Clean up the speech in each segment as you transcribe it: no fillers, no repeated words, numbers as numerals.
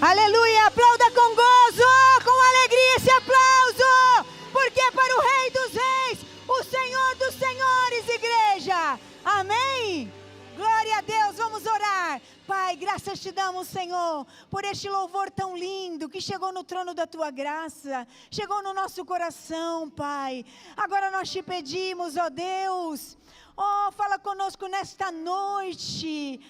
Aleluia, aplauda com gozo, com alegria esse aplauso, porque é para o Rei dos Reis, o Senhor dos Senhores, igreja. Amém? Glória a Deus, vamos orar. Pai, graças te damos, Senhor, por este louvor tão lindo que chegou no trono da Tua graça, chegou no nosso coração, Pai. Agora nós te pedimos, ó Deus, fala conosco nesta noite.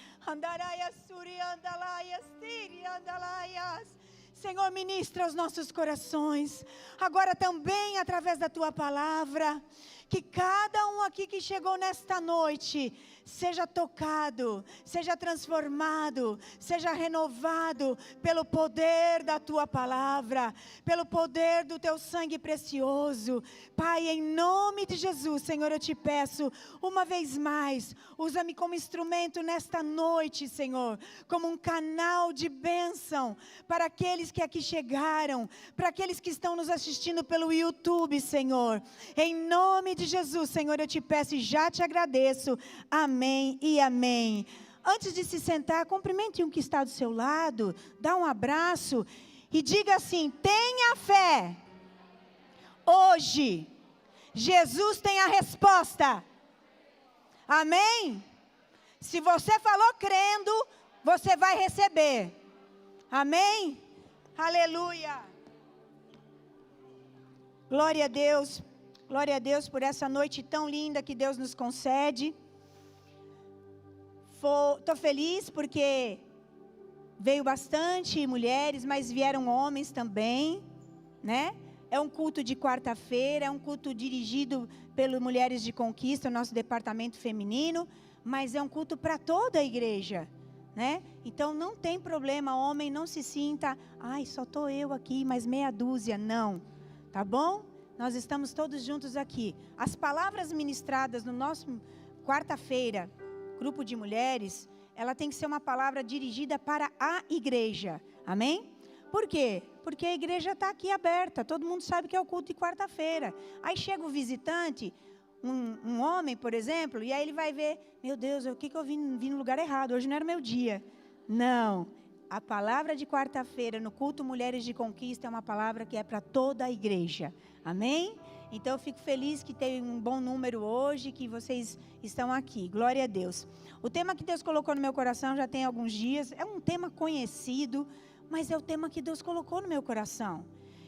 Senhor, ministra os nossos corações, agora também através da Tua palavra, que cada um aqui que chegou nesta noite seja tocado, seja transformado, seja renovado pelo poder da Tua palavra, pelo poder do Teu sangue precioso. Pai, em nome de Jesus, Senhor, eu te peço, uma vez mais, usa-me como instrumento nesta noite, Senhor, como um canal de bênção para aqueles que aqui chegaram, para aqueles que estão nos assistindo pelo YouTube, Senhor. Em nome de Jesus, Senhor, eu te peço e já te agradeço. Amém e amém. Antes de se sentar, cumprimente um que está do seu lado, dá um abraço e diga assim: tenha fé. Hoje, Jesus tem a resposta. Amém? Se você falou crendo, você vai receber. Amém? Aleluia. Glória a Deus. Glória a Deus por essa noite tão linda que Deus nos concede. Estou feliz porque veio bastante mulheres, mas vieram homens também, né? É um culto de quarta-feira, é um culto dirigido pelo Mulheres de Conquista, o nosso departamento feminino, mas é um culto para toda a igreja, né? Então não tem problema, homem, não se sinta, ai, só estou eu aqui, mais meia dúzia, não, tá bom? Nós estamos todos juntos aqui. As palavras ministradas no nosso quarta-feira, grupo de mulheres, ela tem que ser uma palavra dirigida para a igreja. Amém? Por quê? Porque a igreja está aqui aberta. Todo mundo sabe que é o culto de quarta-feira. Aí chega o visitante, um homem, por exemplo, e aí ele vai ver, meu Deus, o que eu vim no lugar errado? Hoje não era o meu dia. Não. A palavra de quarta-feira no culto Mulheres de Conquista é uma palavra que é para toda a igreja. Amém? Então eu fico feliz que tem um bom número hoje, que vocês estão aqui. Glória a Deus. O tema que Deus colocou no meu coração já tem alguns dias. É um tema conhecido, mas é o tema que Deus colocou no meu coração.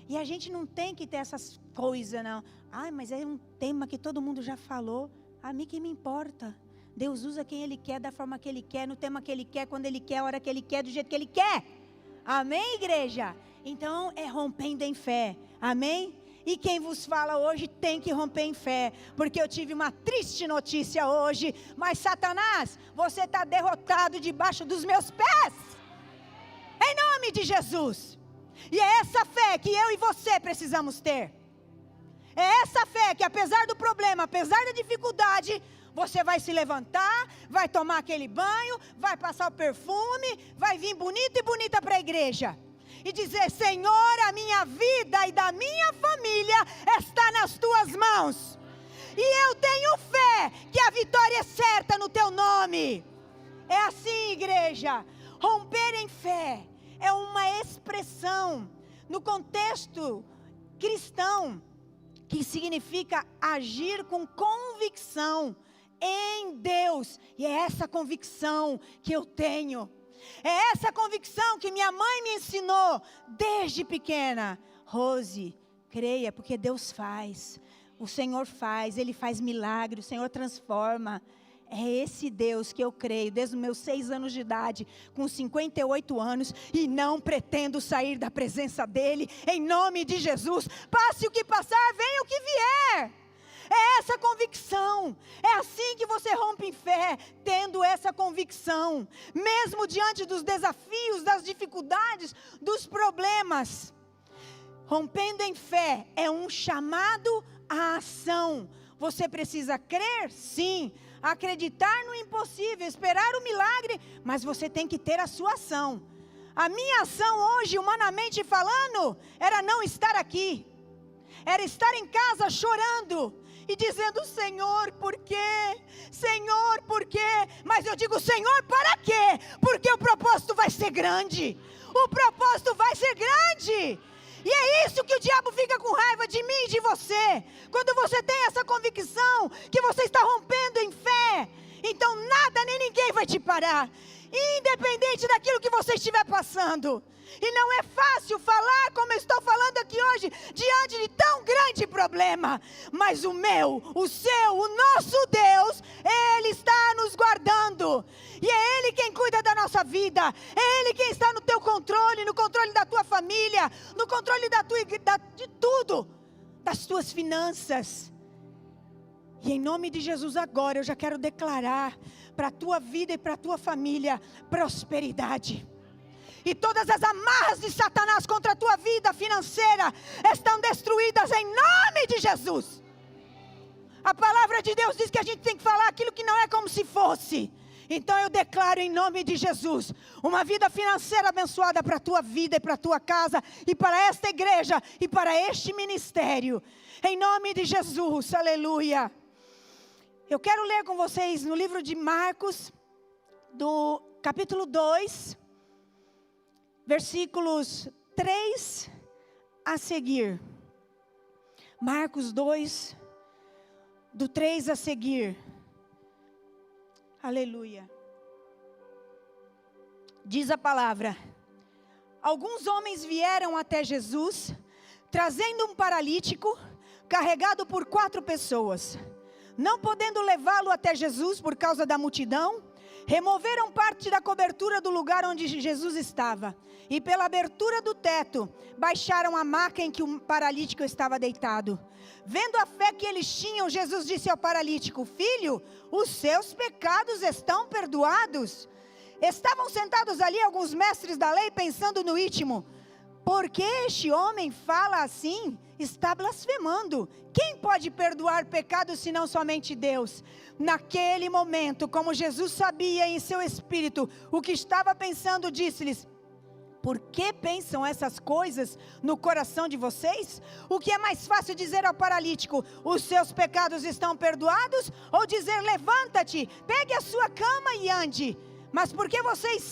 E a gente não tem que ter essas coisas, não. Ai, mas é um tema que todo mundo já falou. A mim que me importa. Deus usa quem Ele quer, da forma que Ele quer, no tema que Ele quer, quando Ele quer, a hora que Ele quer, do jeito que Ele quer. Amém, igreja? Então é rompendo em fé. Amém? E quem vos fala hoje tem que romper em fé, porque eu tive uma triste notícia hoje, mas Satanás, você está derrotado debaixo dos meus pés, em nome de Jesus. E é essa fé que eu e você precisamos ter, é essa fé que apesar do problema, apesar da dificuldade, você vai se levantar, vai tomar aquele banho, vai passar o perfume, vai vir bonito e bonita para a igreja. E dizer, Senhor, a minha vida e da minha família está nas Tuas mãos. E eu tenho fé que a vitória é certa no Teu nome. É assim, igreja. Romper em fé é uma expressão no contexto cristão que significa agir com convicção em Deus. E é essa convicção que eu tenho. É essa convicção que minha mãe me ensinou desde pequena. Rose, creia, porque Deus faz. O Senhor faz, Ele faz milagre, o Senhor transforma. É esse Deus que eu creio desde os meus 6 anos de idade, com 58 anos, e não pretendo sair da presença dEle, em nome de Jesus. Passe o que passar, venha o que vier. É essa convicção, é assim que você rompe em fé, tendo essa convicção, mesmo diante dos desafios, das dificuldades, dos problemas. Rompendo em fé é um chamado à ação. Você precisa crer? Sim. Acreditar no impossível, esperar o milagre, mas você tem que ter a sua ação. A minha ação hoje, humanamente falando, era não estar aqui. Era estar em casa chorando. e dizendo: Senhor, por quê? Senhor, por quê? Mas eu digo: Senhor, para quê? Porque o propósito vai ser grande. O propósito vai ser grande. E é isso que o diabo fica com raiva de mim e de você. Quando você tem essa convicção que você está rompendo em fé, então nada nem ninguém vai te parar, independente daquilo que você estiver passando. E não é fácil falar como eu estou falando aqui hoje, diante de tão grande problema. Mas o meu, o seu, o nosso Deus, Ele está nos guardando. E é Ele quem cuida da nossa vida. É Ele quem está no teu controle, no controle da tua família, no controle de tudo, das tuas finanças. E em nome de Jesus agora eu já quero declarar para a tua vida e para a tua família prosperidade. E todas as amarras de Satanás contra a tua vida financeira estão destruídas em nome de Jesus. A palavra de Deus diz que a gente tem que falar aquilo que não é como se fosse. Então eu declaro em nome de Jesus uma vida financeira abençoada para a tua vida e para a tua casa e para esta igreja e para este ministério. Em nome de Jesus, aleluia. Eu quero ler com vocês no livro de Marcos, do capítulo 2, versículos 3 a seguir. Marcos 2, do 3 a seguir. Aleluia. Diz a palavra: alguns homens vieram até Jesus, trazendo um paralítico, carregado por 4 pessoas. Não podendo levá-lo até Jesus por causa da multidão, removeram parte da cobertura do lugar onde Jesus estava, e pela abertura do teto, baixaram a maca em que o paralítico estava deitado. Vendo a fé que eles tinham, Jesus disse ao paralítico: filho, os seus pecados estão perdoados. Estavam sentados ali alguns mestres da lei, pensando no íntimo: por que este homem fala assim? Está blasfemando. Quem pode perdoar pecados senão somente Deus? Naquele momento, como Jesus sabia em seu espírito o que estava pensando, disse-lhes: por que pensam essas coisas no coração de vocês? O que é mais fácil dizer ao paralítico: os seus pecados estão perdoados? Ou dizer: levanta-te, pegue a sua cama e ande? Mas para que vocês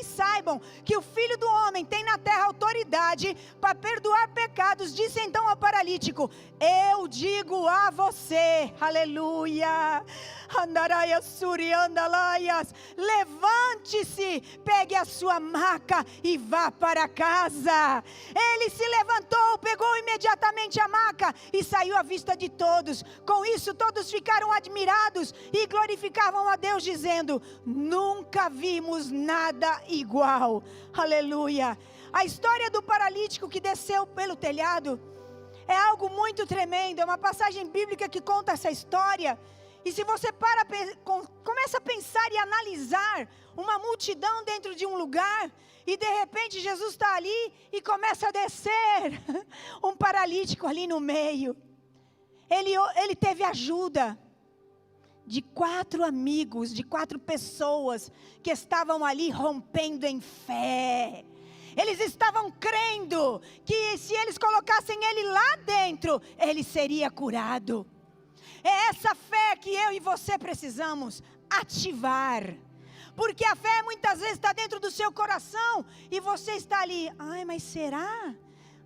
saibam que o Filho do Homem tem na terra autoridade para perdoar pecados, disse então ao paralítico: eu digo a você, aleluia, andaraias suri andalaias, levante-se, pegue a sua maca e vá para casa. Ele se levantou, pegou imediatamente a maca e saiu à vista de todos. Com isso todos ficaram admirados e glorificavam a Deus, dizendo: nunca vimos nada igual. Aleluia. A história do paralítico que desceu pelo telhado é algo muito tremendo. É uma passagem bíblica que conta essa história. E se você começa a pensar e analisar uma multidão dentro de um lugar, e de repente Jesus está ali e começa a descer um paralítico ali no meio. Ele teve ajuda de 4 amigos, de 4 pessoas que estavam ali rompendo em fé. Eles estavam crendo que se eles colocassem ele lá dentro, ele seria curado. É essa fé que eu e você precisamos ativar. Porque a fé muitas vezes está dentro do seu coração e você está ali: ai, mas será?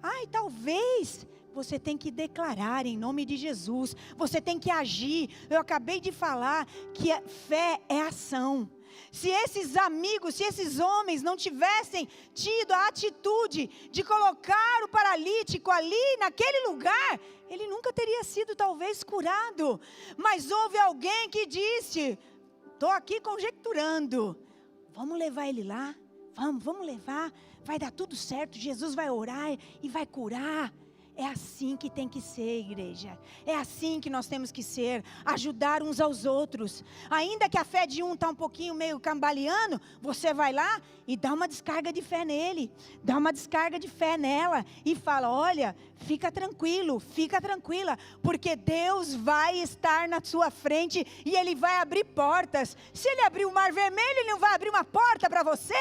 Ai, talvez. Você tem que declarar em nome de Jesus. Você tem que agir. Eu acabei de falar que a fé é ação. Se esses amigos, se esses homens não tivessem tido a atitude de colocar o paralítico ali naquele lugar, ele nunca teria sido talvez curado. Mas houve alguém que disse: estou aqui conjecturando, vamos levar ele lá, vamos levar, vai dar tudo certo, Jesus vai orar e vai curar. É assim que tem que ser, igreja. É assim que nós temos que ser. Ajudar uns aos outros. Ainda que a fé de um está um pouquinho meio cambaleando, você vai lá e dá uma descarga de fé nele. Dá uma descarga de fé nela. E fala: olha, fica tranquilo, fica tranquila. Porque Deus vai estar na sua frente e Ele vai abrir portas. Se Ele abrir o mar vermelho, Ele não vai abrir uma porta para você.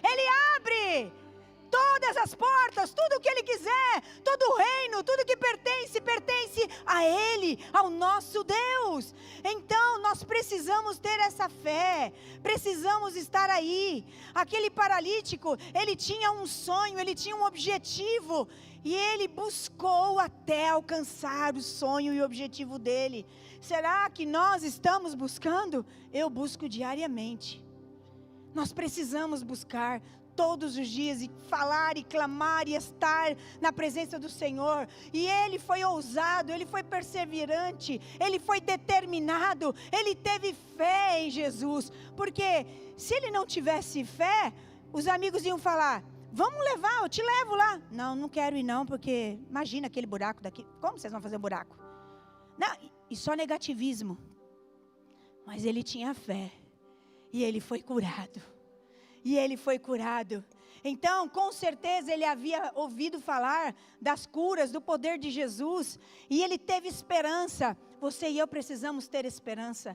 Ele abre. todas as portas, tudo o que Ele quiser, todo o reino, tudo que pertence a Ele, ao nosso Deus. Então nós precisamos ter essa fé, precisamos estar aí. Aquele paralítico, ele tinha um sonho, ele tinha um objetivo, e ele buscou até alcançar o sonho e o objetivo dele. Será que nós estamos buscando? Eu busco diariamente. Nós precisamos buscar todos os dias, e falar, e clamar, e estar na presença do Senhor. E ele foi ousado, ele foi perseverante, ele foi determinado, ele teve fé em Jesus. Porque se ele não tivesse fé, os amigos iam falar: vamos levar, eu te levo lá. Não, não quero ir não, porque imagina aquele buraco daqui. Como vocês vão fazer um buraco? Não, e só negativismo. Mas ele tinha fé, e ele foi curado. E ele foi curado. Então, com certeza, ele havia ouvido falar das curas, do poder de Jesus, e ele teve esperança. Você e eu precisamos ter esperança.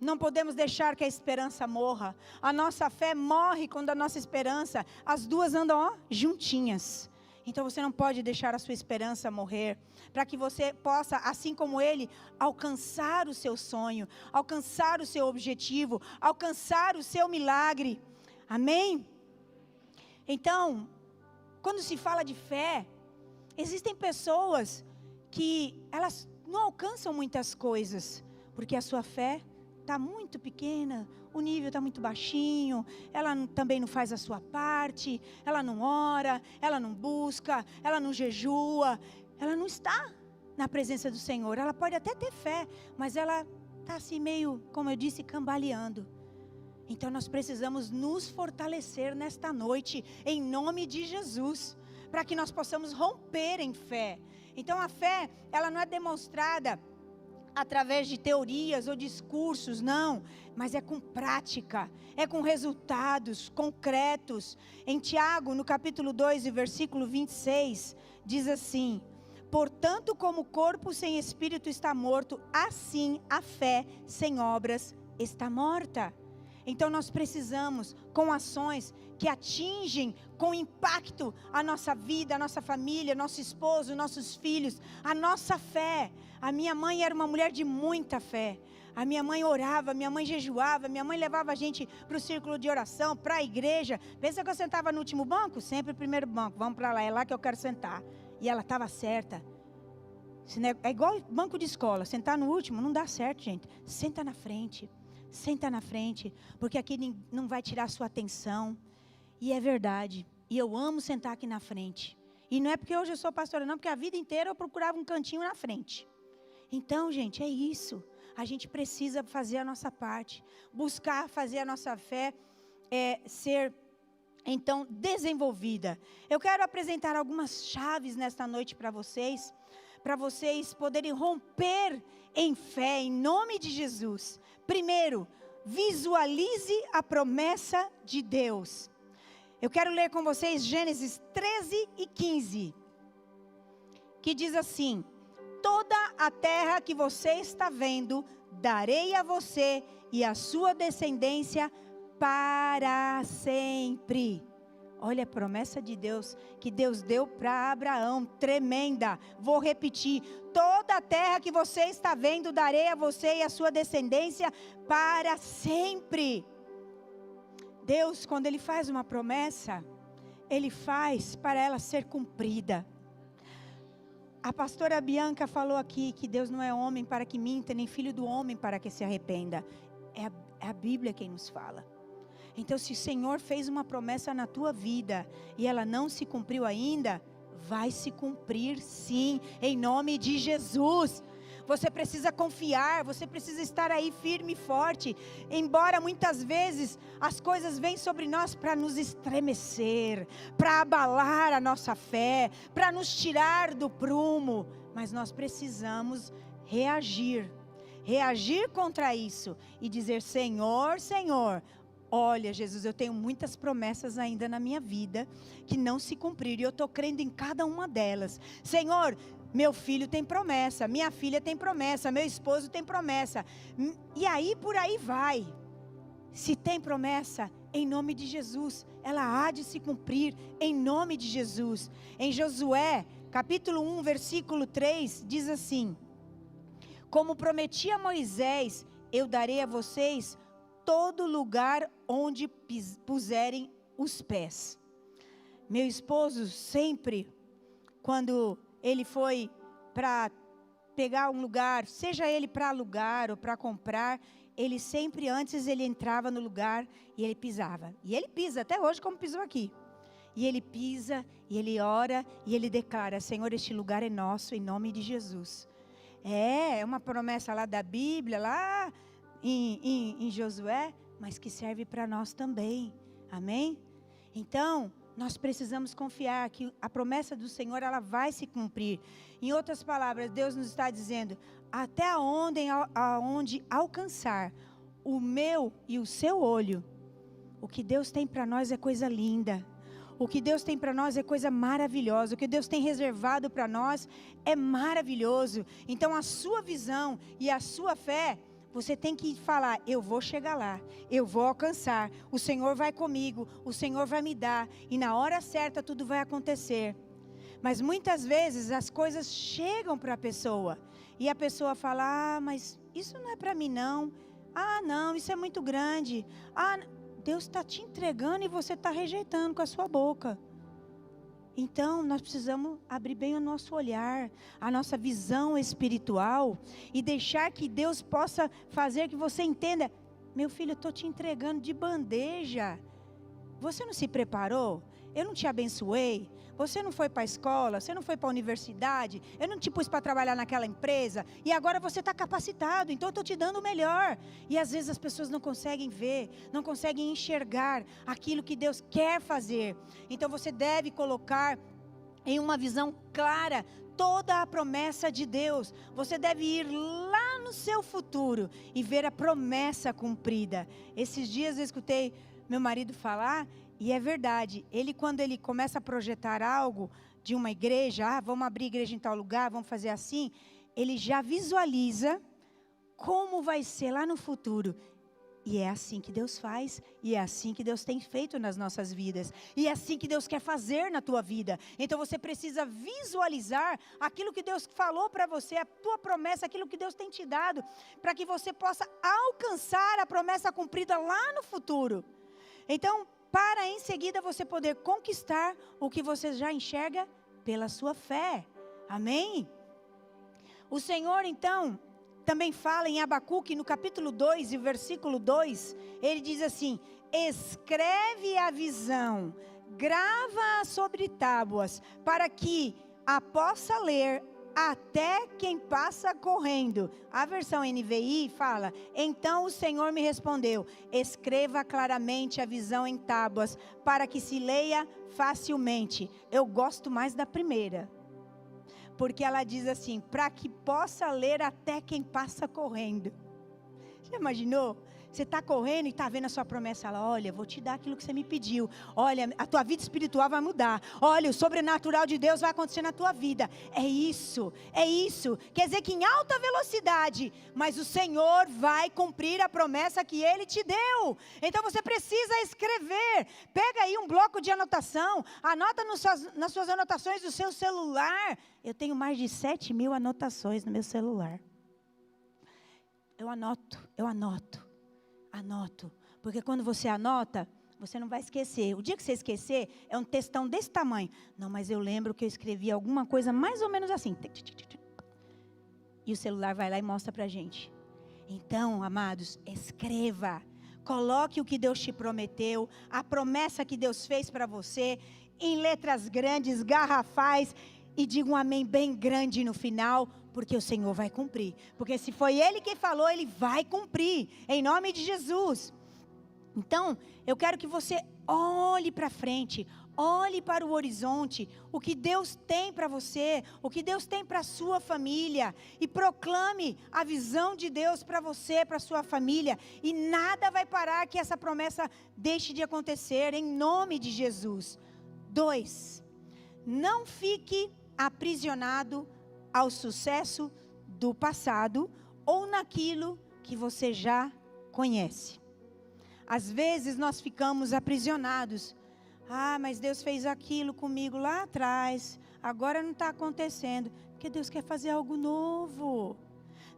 Não podemos deixar que a esperança morra. A nossa fé morre quando a nossa esperança, as duas andam juntinhas. Então você não pode deixar a sua esperança morrer, para que você possa, assim como ele, alcançar o seu sonho, alcançar o seu objetivo, alcançar o seu milagre. Amém? Então, quando se fala de fé, existem pessoas que elas não alcançam muitas coisas, porque a sua fé está muito pequena, o nível está muito baixinho, ela também não faz a sua parte, ela não ora, ela não busca, ela não jejua, ela não está na presença do Senhor. Ela pode até ter fé, mas ela está assim meio, como eu disse, cambaleando. Então nós precisamos nos fortalecer nesta noite, em nome de Jesus, para que nós possamos romper em fé. Então a fé, ela não é demonstrada através de teorias ou discursos, não, mas é com prática, é com resultados concretos. Em Tiago, no capítulo 2, e versículo 26, diz assim: portanto, como o corpo sem espírito está morto, assim a fé sem obras está morta. Então nós precisamos, com ações que atingem com impacto a nossa vida, a nossa família, nosso esposo, nossos filhos, a nossa fé. A minha mãe era uma mulher de muita fé. A minha mãe orava, minha mãe jejuava, minha mãe levava a gente para o círculo de oração, para a igreja. Pensa que eu sentava no último banco? Sempre o primeiro banco, vamos para lá, é lá que eu quero sentar. E ela estava certa. É igual banco de escola, sentar no último não dá certo, gente. Senta na frente. Senta na frente, porque aqui não vai tirar a sua atenção. E é verdade, e eu amo sentar aqui na frente. E não é porque hoje eu sou pastora não, porque a vida inteira eu procurava um cantinho na frente. Então, gente, é isso. A gente precisa fazer a nossa parte, buscar fazer a nossa fé ser, então, desenvolvida. Eu quero apresentar algumas chaves nesta noite para vocês poderem romper em fé, em nome de Jesus. Primeiro, visualize a promessa de Deus. Eu quero ler com vocês Gênesis 13 e 15, que diz assim: toda a terra que você está vendo, darei a você e a sua descendência para sempre. Olha a promessa de Deus, que Deus deu para Abraão, tremenda. Vou repetir: toda a terra que você está vendo, darei a você e a sua descendência para sempre. Deus, quando Ele faz uma promessa, Ele faz para ela ser cumprida. A pastora Bianca falou aqui que Deus não é homem para que minta, nem filho do homem para que se arrependa. É a Bíblia quem nos fala. Então, se o Senhor fez uma promessa na tua vida e ela não se cumpriu ainda, vai se cumprir sim, em nome de Jesus. Você precisa confiar, você precisa estar aí firme e forte. Embora muitas vezes as coisas venham sobre nós para nos estremecer, para abalar a nossa fé, para nos tirar do prumo, mas nós precisamos reagir contra isso e dizer: Senhor, Senhor, olha, Jesus, eu tenho muitas promessas ainda na minha vida que não se cumpriram, e eu estou crendo em cada uma delas. Senhor, meu filho tem promessa, minha filha tem promessa, meu esposo tem promessa, e aí por aí vai. Se tem promessa, em nome de Jesus, ela há de se cumprir em nome de Jesus. Em Josué, capítulo 1, versículo 3, diz assim: como prometi a Moisés, eu darei a vocês todo lugar onde puserem os pés. Meu esposo sempre, quando ele foi para pegar um lugar, seja ele para alugar ou para comprar, ele sempre, antes ele entrava no lugar e ele pisava. E ele pisa até hoje como pisou aqui. E ele pisa, e ele ora, e ele declara: Senhor, este lugar é nosso, em nome de Jesus. É uma promessa lá da Bíblia, lá em Josué, mas que serve para nós também. Amém? Então, nós precisamos confiar que a promessa do Senhor, ela vai se cumprir. Em outras palavras, Deus nos está dizendo: até aonde alcançar o meu e o seu olho, o que Deus tem para nós é coisa linda. O que Deus tem para nós é coisa maravilhosa. O que Deus tem reservado para nós é maravilhoso. Então a sua visão e a sua fé, você tem que falar: eu vou chegar lá, eu vou alcançar, o Senhor vai comigo, o Senhor vai me dar, e na hora certa tudo vai acontecer. Mas muitas vezes as coisas chegam para a pessoa, e a pessoa fala: ah, mas isso não é para mim não, ah não, isso é muito grande, Deus está te entregando e você está rejeitando com a sua boca. Então nós precisamos abrir bem o nosso olhar, a nossa visão espiritual, e deixar que Deus possa fazer que você entenda: meu filho, eu estou te entregando de bandeja. Você não se preparou? Eu não te abençoei? Você não foi para a escola? Você não foi para a universidade? Eu não te pus para trabalhar naquela empresa? E agora você está capacitado, então eu estou te dando o melhor. E às vezes as pessoas não conseguem ver, não conseguem enxergar aquilo que Deus quer fazer. Então você deve colocar em uma visão clara toda a promessa de Deus. Você deve ir lá no seu futuro e ver a promessa cumprida. Esses dias eu escutei meu marido falar, e é verdade, quando ele começa a projetar algo de uma igreja, vamos abrir igreja em tal lugar, vamos fazer assim, ele já visualiza como vai ser lá no futuro. E é assim que Deus faz, e é assim que Deus tem feito nas nossas vidas, e é assim que Deus quer fazer na tua vida. Então você precisa visualizar aquilo que Deus falou para você, a tua promessa, aquilo que Deus tem te dado, para que você possa alcançar a promessa cumprida lá no futuro. Então, para em seguida você poder conquistar o que você já enxerga pela sua fé. Amém? O Senhor, então, também fala em Abacuque, no capítulo 2 e versículo 2, ele diz assim: escreve a visão, grava-a sobre tábuas, para que a possa ler até quem passa correndo. A versão NVI fala: então o Senhor me respondeu: escreva claramente a visão em tábuas, para que se leia facilmente. Eu gosto mais da primeira, porque ela diz assim: para que possa ler até quem passa correndo. Já imaginou? Você está correndo e está vendo a sua promessa lá: olha, vou te dar aquilo que você me pediu. Olha, a tua vida espiritual vai mudar. Olha, o sobrenatural de Deus vai acontecer na tua vida. É isso, é isso. Quer dizer que em alta velocidade, mas o Senhor vai cumprir a promessa que Ele te deu. Então você precisa escrever. Pega aí um bloco de anotação, anota nas suas anotações do seu celular. Eu tenho mais de 7.000 anotações no meu celular. Eu anoto, porque quando você anota, você não vai esquecer. O dia que você esquecer, é um textão desse tamanho. Não, mas eu lembro que eu escrevi alguma coisa mais ou menos assim. E o celular vai lá e mostra pra gente. Então, amados, escreva. Coloque o que Deus te prometeu, a promessa que Deus fez para você, em letras grandes, garrafais, e diga um amém bem grande no final, porque o Senhor vai cumprir. Porque se foi Ele quem falou, Ele vai cumprir, em nome de Jesus. Então, eu quero que você olhe para frente, olhe para o horizonte, o que Deus tem para você, o que Deus tem para a sua família, e proclame a visão de Deus para você, para a sua família, e nada vai parar que essa promessa deixe de acontecer, em nome de Jesus. 2, não fique aprisionado ao sucesso do passado ou naquilo que você já conhece. Às vezes nós ficamos aprisionados Ah, mas Deus fez aquilo comigo lá atrás, agora não está acontecendo. Porque Deus quer fazer algo novo.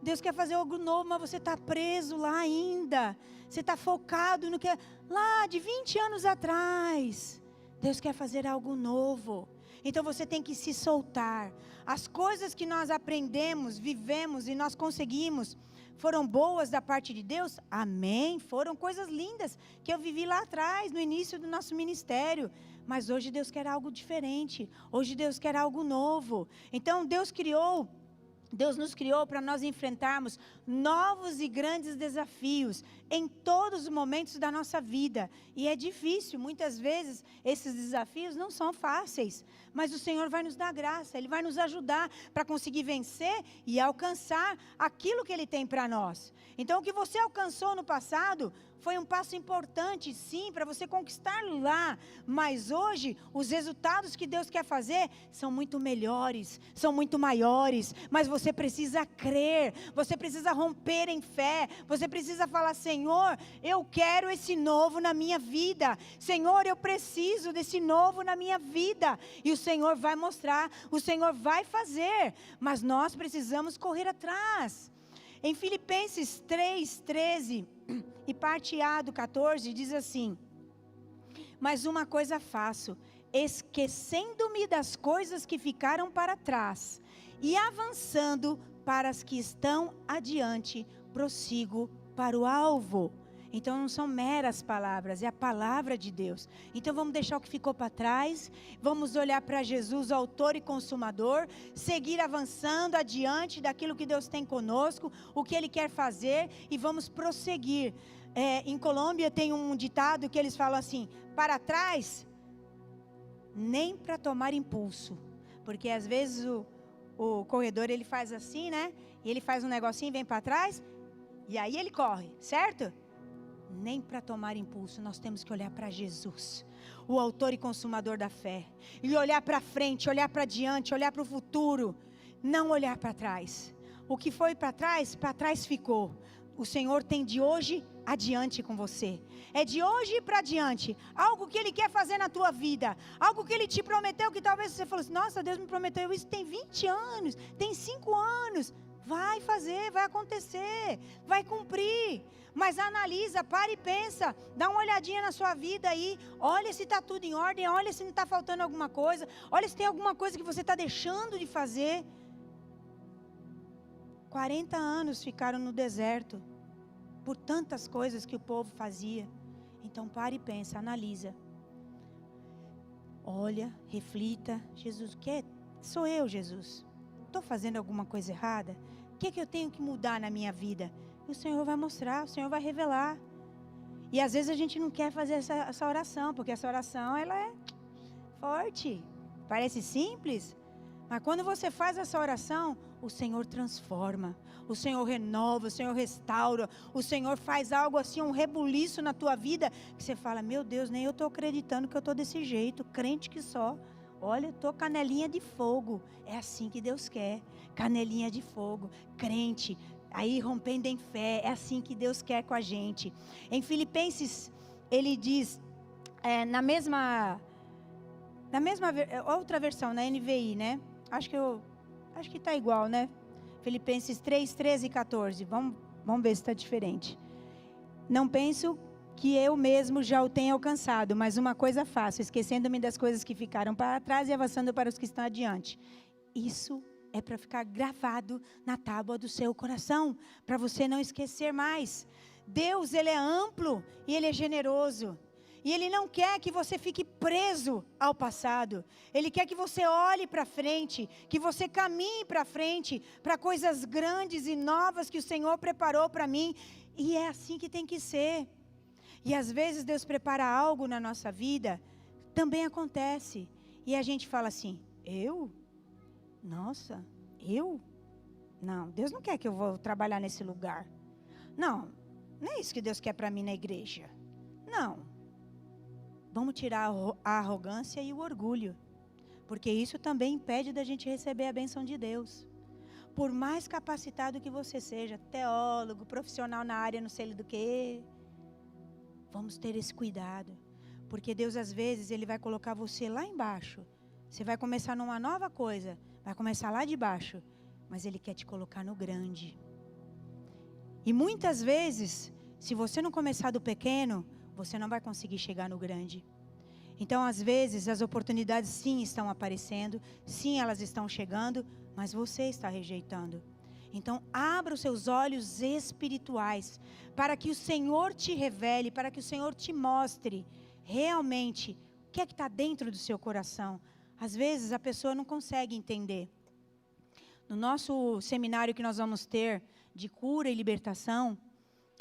Deus quer fazer algo novo, mas você está preso lá ainda. Você está focado no que é lá de 20 anos atrás. Deus quer fazer algo novo. Então você tem que se soltar. As coisas que nós aprendemos, vivemos e nós conseguimos, foram boas da parte de Deus? Amém. Foram coisas lindas que eu vivi lá atrás, no início do nosso ministério. Mas hoje Deus quer algo diferente. Hoje Deus quer algo novo. Então Deus nos criou para nós enfrentarmos novos e grandes desafios em todos os momentos da nossa vida. E é difícil, muitas vezes esses desafios não são fáceis, mas o Senhor vai nos dar graça, Ele vai nos ajudar para conseguir vencer e alcançar aquilo que Ele tem para nós. Então o que você alcançou no passado foi um passo importante, sim, para você conquistar lá. Mas hoje, os resultados que Deus quer fazer são muito melhores, são muito maiores. Mas você precisa crer, você precisa romper em fé. Você precisa falar, Senhor, eu quero esse novo na minha vida. Senhor, eu preciso desse novo na minha vida. E o Senhor vai mostrar, o Senhor vai fazer. Mas nós precisamos correr atrás. Em Filipenses 3:13 e parte A do 14 diz assim: mas uma coisa faço, esquecendo-me das coisas que ficaram para trás e avançando para as que estão adiante, prossigo para o alvo. Então não são meras palavras, é a palavra de Deus. Então vamos deixar o que ficou para trás, vamos olhar para Jesus, o autor e consumador, seguir avançando adiante daquilo que Deus tem conosco, o que Ele quer fazer, e vamos prosseguir. Em Colômbia tem um ditado que eles falam assim: para trás, nem para tomar impulso. Porque às vezes o corredor ele faz assim, né? E ele faz um negocinho, vem para trás, e aí ele corre, certo? Nem para tomar impulso, nós temos que olhar para Jesus, o autor e consumador da fé, e olhar para frente, olhar para diante, olhar para o futuro, não olhar para trás. O que foi para trás ficou. O Senhor tem de hoje adiante com você, é de hoje para adiante, algo que Ele quer fazer na tua vida, algo que Ele te prometeu, que talvez você falou assim, nossa, Deus me prometeu isso tem 20 anos, tem 5 anos, vai fazer, vai acontecer, vai cumprir. Mas analisa, para e pensa, dá uma olhadinha na sua vida aí, olha se está tudo em ordem, olha se não está faltando alguma coisa, olha se tem alguma coisa que você está deixando de fazer. 40 anos ficaram no deserto, por tantas coisas que o povo fazia. Então para e pensa, analisa. Olha, reflita, Jesus, sou eu, Jesus? Estou fazendo alguma coisa errada? O que eu tenho que mudar na minha vida? O Senhor vai mostrar, o Senhor vai revelar. E às vezes a gente não quer fazer essa oração, porque essa oração ela é forte, parece simples, mas quando você faz essa oração, o Senhor transforma, o Senhor renova, o Senhor restaura, o Senhor faz algo assim, um rebuliço na tua vida, que você fala, meu Deus, nem eu estou acreditando que eu estou desse jeito, crente que só. Olha, eu estou canelinha de fogo, é assim que Deus quer, canelinha de fogo, crente, aí rompendo em fé, é assim que Deus quer com a gente. Em Filipenses, ele diz, na mesma outra versão, na NVI, né? Acho que está igual, né? Filipenses 3, 13 e 14, vamos ver se está diferente. Não penso que eu mesmo já o tenha alcançado, mas uma coisa faço, esquecendo-me das coisas que ficaram para trás e avançando para os que estão adiante. Isso é para ficar gravado na tábua do seu coração, para você não esquecer mais. Deus, Ele é amplo e Ele é generoso. E Ele não quer que você fique preso ao passado. Ele quer que você olhe para frente, que você caminhe para frente, para coisas grandes e novas que o Senhor preparou para mim. E é assim que tem que ser. E às vezes Deus prepara algo na nossa vida, também acontece. E a gente fala assim, eu? Nossa, eu? Não, Deus não quer que eu vou trabalhar nesse lugar. Não é isso que Deus quer para mim na igreja. Não. Vamos tirar a arrogância e o orgulho, porque isso também impede da gente receber a bênção de Deus. Por mais capacitado que você seja, teólogo, profissional na área não sei do que, vamos ter esse cuidado, Porque Deus, às vezes, Ele vai colocar você lá embaixo. Você vai começar numa nova coisa. Vai começar lá de baixo. Mas Ele quer te colocar no grande. E muitas vezes, se você não começar do pequeno, você não vai conseguir chegar no grande. Então, às vezes, as oportunidades sim estão aparecendo. Sim, elas estão chegando. Mas você está rejeitando. Então, abra os seus olhos espirituais, para que o Senhor te revele, para que o Senhor te mostre realmente o que é que está dentro do seu coração. Às vezes, a pessoa não consegue entender. No nosso seminário que nós vamos ter de cura e libertação,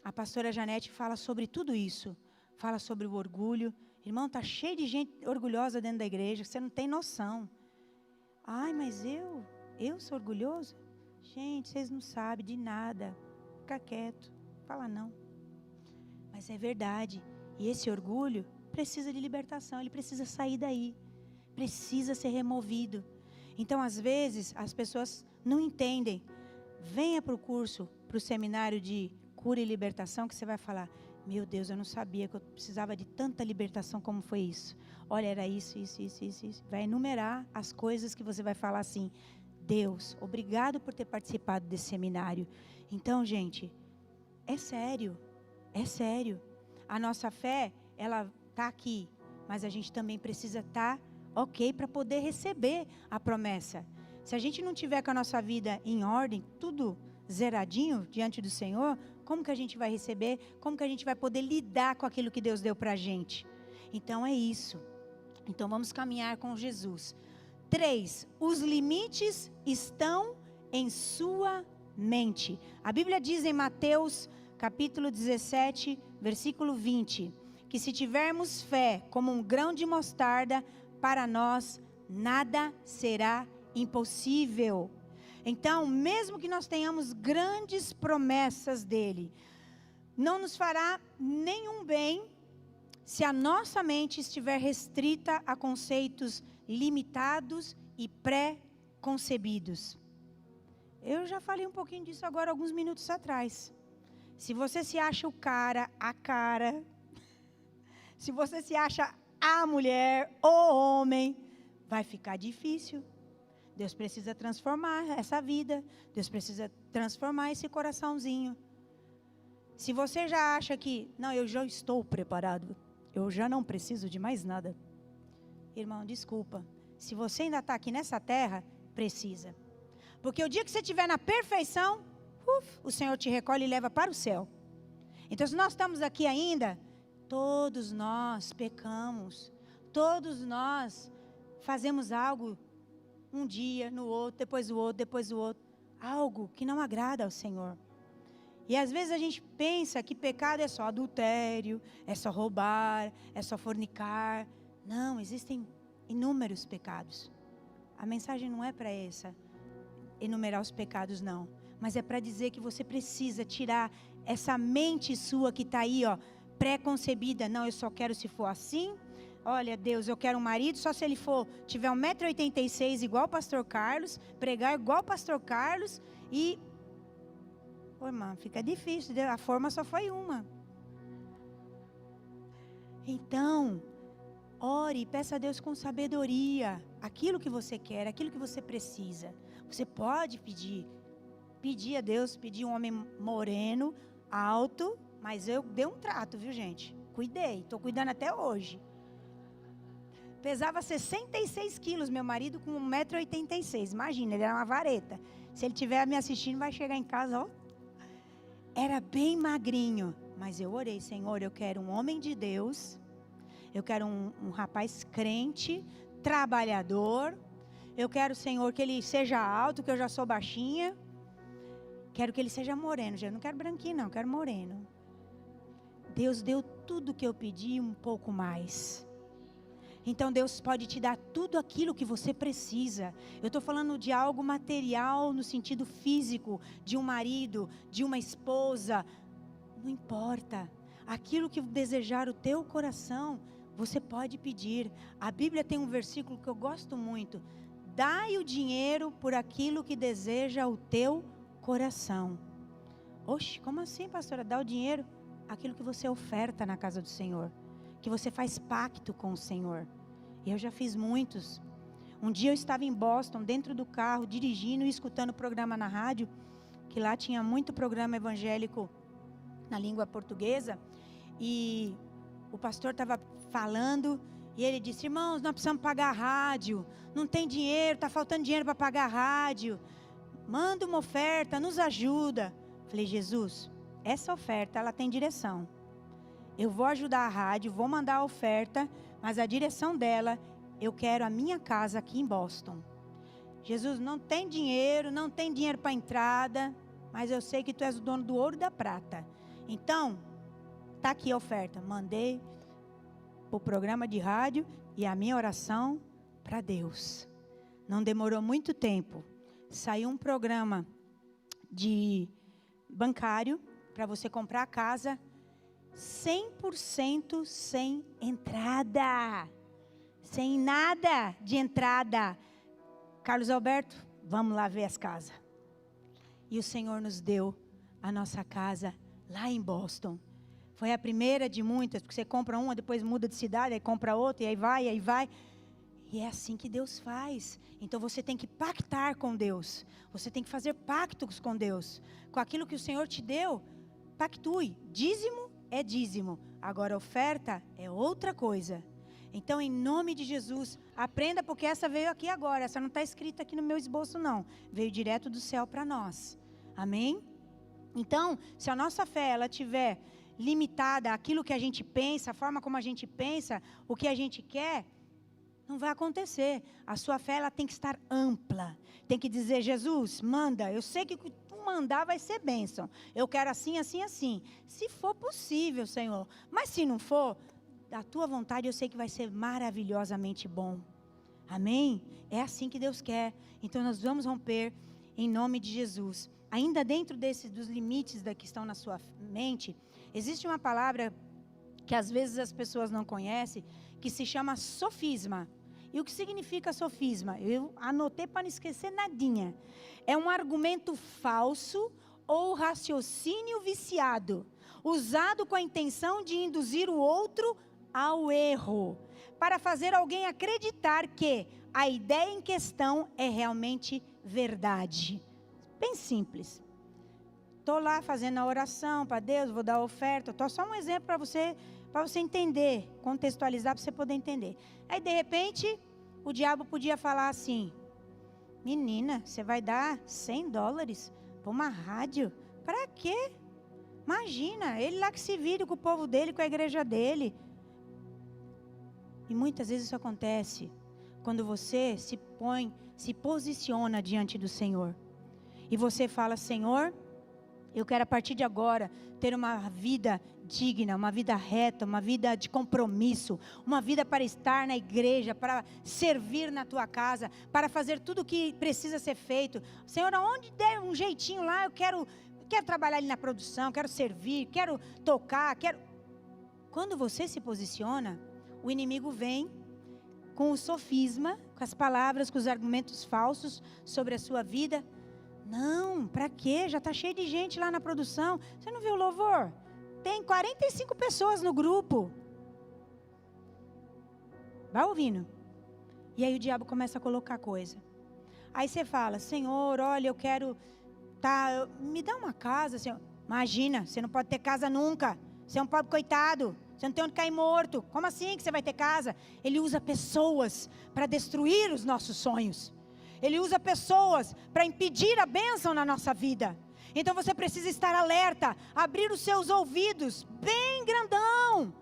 a pastora Janete fala sobre tudo isso. Fala sobre o orgulho. Irmão, está cheio de gente orgulhosa dentro da igreja, você não tem noção. Ai, mas eu sou orgulhoso? Gente, vocês não sabem de nada. Fica quieto, fala não. Mas é verdade. E esse orgulho precisa de libertação, ele precisa sair daí. Precisa ser removido. Então, às vezes, as pessoas não entendem. Venha para o curso, para o seminário de cura e libertação, que você vai falar, meu Deus, eu não sabia que eu precisava de tanta libertação como foi isso. Olha, era isso. Vai enumerar as coisas que você vai falar assim, Deus, obrigado por ter participado desse seminário. Então, gente, é sério. A nossa fé, ela está aqui, mas a gente também precisa estar ok para poder receber a promessa. Se a gente não tiver com a nossa vida em ordem, tudo zeradinho diante do Senhor, como que a gente vai receber? Como que a gente vai poder lidar com aquilo que Deus deu para a gente? Então é isso. Então vamos caminhar com Jesus. 3. Os limites estão em sua mente. A Bíblia diz em Mateus, capítulo 17, versículo 20, que se tivermos fé como um grão de mostarda, para nós nada será impossível. Então, mesmo que nós tenhamos grandes promessas dele, não nos fará nenhum bem se a nossa mente estiver restrita a conceitos limitados e pré-concebidos. Eu já falei um pouquinho disso agora alguns minutos atrás. Se você se acha o cara, a cara, se você se acha a mulher, o homem, vai ficar difícil. Deus precisa transformar essa vida. Deus precisa transformar esse coraçãozinho. Se você já acha que, não, eu já estou preparado, eu já não preciso de mais nada. Irmão, desculpa. Se você ainda está aqui nessa terra, precisa. Porque o dia que você estiver na perfeição, o Senhor te recolhe e leva para o céu. Então, se nós estamos aqui ainda, todos nós pecamos. Todos nós fazemos algo um dia, no outro, depois o outro, depois o outro. Algo que não agrada ao Senhor. E às vezes a gente pensa que pecado é só adultério, é só roubar, é só fornicar. Não, existem inúmeros pecados. A mensagem não é para enumerar os pecados, não. Mas é para dizer que você precisa tirar essa mente sua que está aí, ó, pré-concebida. Não, eu só quero se for assim. Olha, Deus, eu quero um marido só se ele tiver 1,86 m igual o pastor Carlos, pregar igual o pastor Carlos e... Pô, irmão, fica difícil, a forma só foi uma. Então, ore e peça a Deus com sabedoria, aquilo que você quer, aquilo que você precisa. Você pode pedir a Deus, pedir um homem moreno, alto, mas eu dei um trato, viu, gente? Cuidei, estou cuidando até hoje. Pesava 66 quilos, meu marido com 1,86 m. Imagina, ele era uma vareta. Se ele estiver me assistindo, vai chegar em casa, ó. Era bem magrinho. Mas eu orei, Senhor, eu quero um homem de Deus. Eu quero um rapaz crente, trabalhador. Eu quero, Senhor, que ele seja alto, que eu já sou baixinha. Quero que ele seja moreno. Eu não quero branquinho, não, eu quero moreno. Deus deu tudo que eu pedi e um pouco mais. Então Deus pode te dar tudo aquilo que você precisa. Eu estou falando de algo material no sentido físico, de um marido, de uma esposa. Não importa. Aquilo que desejar o teu coração, você pode pedir. A Bíblia tem um versículo que eu gosto muito. Dai o dinheiro por aquilo que deseja o teu coração. Oxe, como assim, pastora? Dá o dinheiro? Aquilo que você oferta na casa do Senhor. que você faz pacto com o Senhor. Eu já fiz muitos. Um dia eu estava em Boston, dentro do carro, dirigindo e escutando o programa na rádio, que lá tinha muito programa evangélico na língua portuguesa, e o pastor estava falando, e ele disse: irmãos, nós precisamos pagar a rádio, não tem dinheiro, está faltando dinheiro para pagar a rádio, manda uma oferta, nos ajuda. Falei: Jesus, essa oferta ela tem direção, eu vou ajudar a rádio, vou mandar a oferta, mas a direção dela, eu quero a minha casa aqui em Boston. Jesus, não tem dinheiro para entrada, mas eu sei que tu és o dono do ouro e da prata, então está aqui a oferta. Mandei o programa de rádio e a minha oração para Deus. Não demorou muito tempo, saiu um programa de bancário para você comprar a casa 100% sem entrada, sem nada de entrada. Carlos Alberto, vamos lá ver as casas. E o Senhor nos deu a nossa casa lá em Boston. Foi a primeira de muitas, porque você compra uma, depois muda de cidade, aí compra outra, e aí vai, aí vai. E é assim que Deus faz. Então você tem que pactar com Deus. Você tem que fazer pactos com Deus. Com aquilo que o Senhor te deu, pactue. Dízimo é dízimo. Agora oferta é outra coisa. Então, em nome de Jesus, aprenda, porque essa veio aqui agora. Essa não está escrita aqui no meu esboço, não. Veio direto do céu para nós. Amém? Então, se a nossa fé ela tiver limitada àquilo que a gente pensa, a forma como a gente pensa, o que a gente quer, não vai acontecer. A sua fé ela tem que estar ampla. Tem que dizer: Jesus, manda. Eu sei que o que tu mandar vai ser bênção. Eu quero assim, assim, assim. Se for possível, Senhor. Mas se não for, a tua vontade eu sei que vai ser maravilhosamente bom. Amém? É assim que Deus quer. Então nós vamos romper em nome de Jesus. Ainda dentro dos limites que estão na sua mente, existe uma palavra que às vezes as pessoas não conhecem, que se chama sofisma. E o que significa sofisma? Eu anotei para não esquecer nadinha. É um argumento falso ou raciocínio viciado, usado com a intenção de induzir o outro ao erro, para fazer alguém acreditar que a ideia em questão é realmente verdade. Bem simples. Estou lá fazendo a oração para Deus, vou dar a oferta. Estou só um exemplo para você entender, contextualizar, para você poder entender. Aí, de repente, o diabo podia falar assim: menina, você vai dar $100 para uma rádio? Para quê? Imagina, ele lá que se vire com o povo dele, com a igreja dele. E muitas vezes isso acontece quando você se posiciona diante do Senhor. E você fala: Senhor, eu quero a partir de agora ter uma vida digna, uma vida reta, uma vida de compromisso, uma vida para estar na igreja, para servir na tua casa, para fazer tudo o que precisa ser feito. Senhor, aonde der um jeitinho lá, eu quero trabalhar ali na produção, quero servir, quero tocar, Quando você se posiciona, o inimigo vem com o sofisma, com as palavras, com os argumentos falsos sobre a sua vida. Não, para quê? Já está cheio de gente lá na produção. Você não viu o louvor? Tem 45 pessoas no grupo. Vai ouvindo. E aí o diabo começa a colocar coisa. Aí você fala: Senhor, olha, eu quero... me dá uma casa, Senhor. Imagina, você não pode ter casa nunca. Você é um pobre coitado. Você não tem onde cair morto. Como assim que você vai ter casa? Ele usa pessoas para destruir os nossos sonhos. Ele usa pessoas para impedir a bênção na nossa vida. Então você precisa estar alerta, abrir os seus ouvidos bem grandão.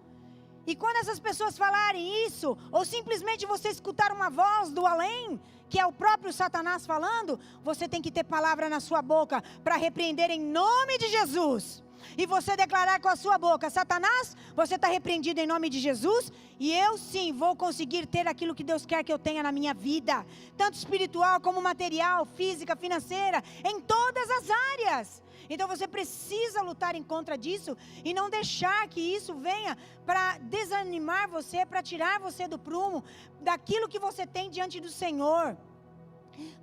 E quando essas pessoas falarem isso, ou simplesmente você escutar uma voz do além, que é o próprio Satanás falando, você tem que ter palavra na sua boca para repreender em nome de Jesus. E você declarar com a sua boca: Satanás, você está repreendido em nome de Jesus, e eu sim vou conseguir ter aquilo que Deus quer que eu tenha na minha vida, tanto espiritual como material, física, financeira, em todas as áreas. Então você precisa lutar em contra disso e não deixar que isso venha para desanimar você, para tirar você do prumo, daquilo que você tem diante do Senhor.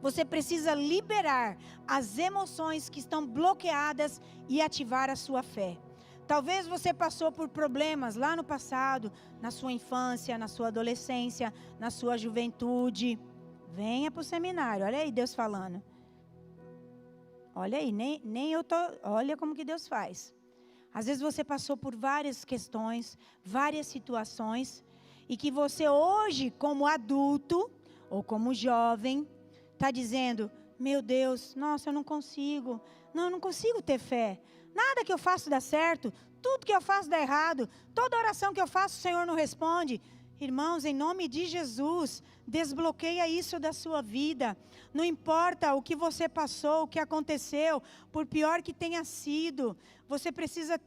Você precisa liberar as emoções que estão bloqueadas e ativar a sua fé. Talvez você passou por problemas lá no passado, na sua infância, na sua adolescência, na sua juventude. Venha para o seminário, olha aí Deus falando. Olha aí, nem eu tô, olha como que Deus faz. Às vezes você passou por várias questões, várias situações, e que você hoje, como adulto, ou como jovem, está dizendo, meu Deus, nossa, eu não consigo ter fé. Nada que eu faço dá certo, tudo que eu faço dá errado, toda oração que eu faço o Senhor não responde. Irmãos, em nome de Jesus, desbloqueia isso da sua vida. Não importa o que você passou, o que aconteceu, por pior que tenha sido, você precisa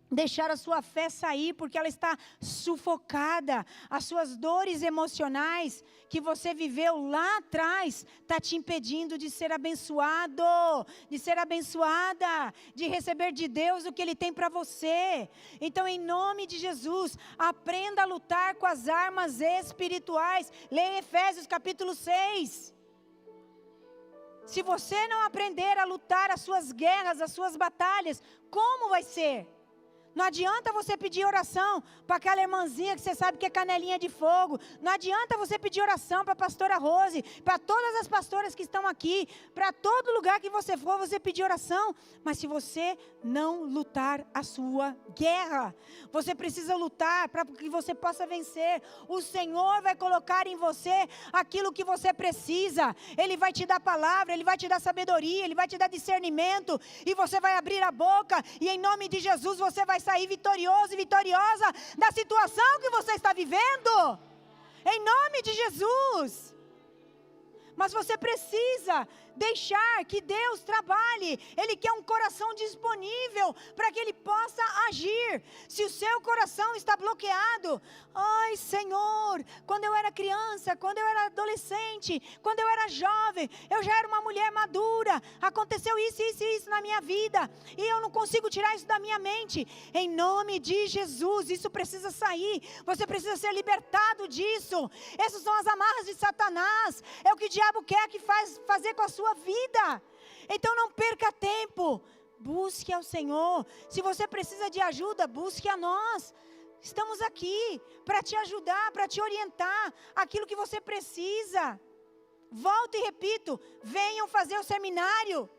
deixar a sua fé sair, porque ela está sufocada. As suas dores emocionais que você viveu lá atrás, está te impedindo de ser abençoado, de ser abençoada, de receber de Deus o que Ele tem para você. Então, em nome de Jesus, aprenda a lutar com as armas espirituais. Leia Efésios capítulo 6. Se você não aprender a lutar as suas guerras, as suas batalhas, como vai ser? Não adianta você pedir oração para aquela irmãzinha que você sabe que é canelinha de fogo. Não adianta você pedir oração para a pastora Rose, para todas as pastoras que estão aqui, para todo lugar que você for, você pedir oração. Mas se você não lutar a sua guerra, você precisa lutar para que você possa vencer. O Senhor vai colocar em você aquilo que você precisa. Ele vai te dar palavra, Ele vai te dar sabedoria, Ele vai te dar discernimento. E você vai abrir a boca e em nome de Jesus você vai sair vitorioso e vitoriosa da situação que você está vivendo, em nome de Jesus. Mas você precisa deixar que Deus trabalhe. Ele quer um coração disponível para que Ele possa agir. Se o seu coração está bloqueado, ai Senhor, quando eu era criança, quando eu era adolescente, quando eu era jovem, eu já era uma mulher madura, aconteceu isso, isso e isso na minha vida, e eu não consigo tirar isso da minha mente. Em nome de Jesus, isso precisa sair. Você precisa ser libertado disso. Essas são as amarras de Satanás. É o que o diabo quer fazer com a sua vida. Então não perca tempo, busque ao Senhor. Se você precisa de ajuda, busque a nós. Estamos aqui para te ajudar, para te orientar aquilo que você precisa. Volto e repito, venham fazer o seminário,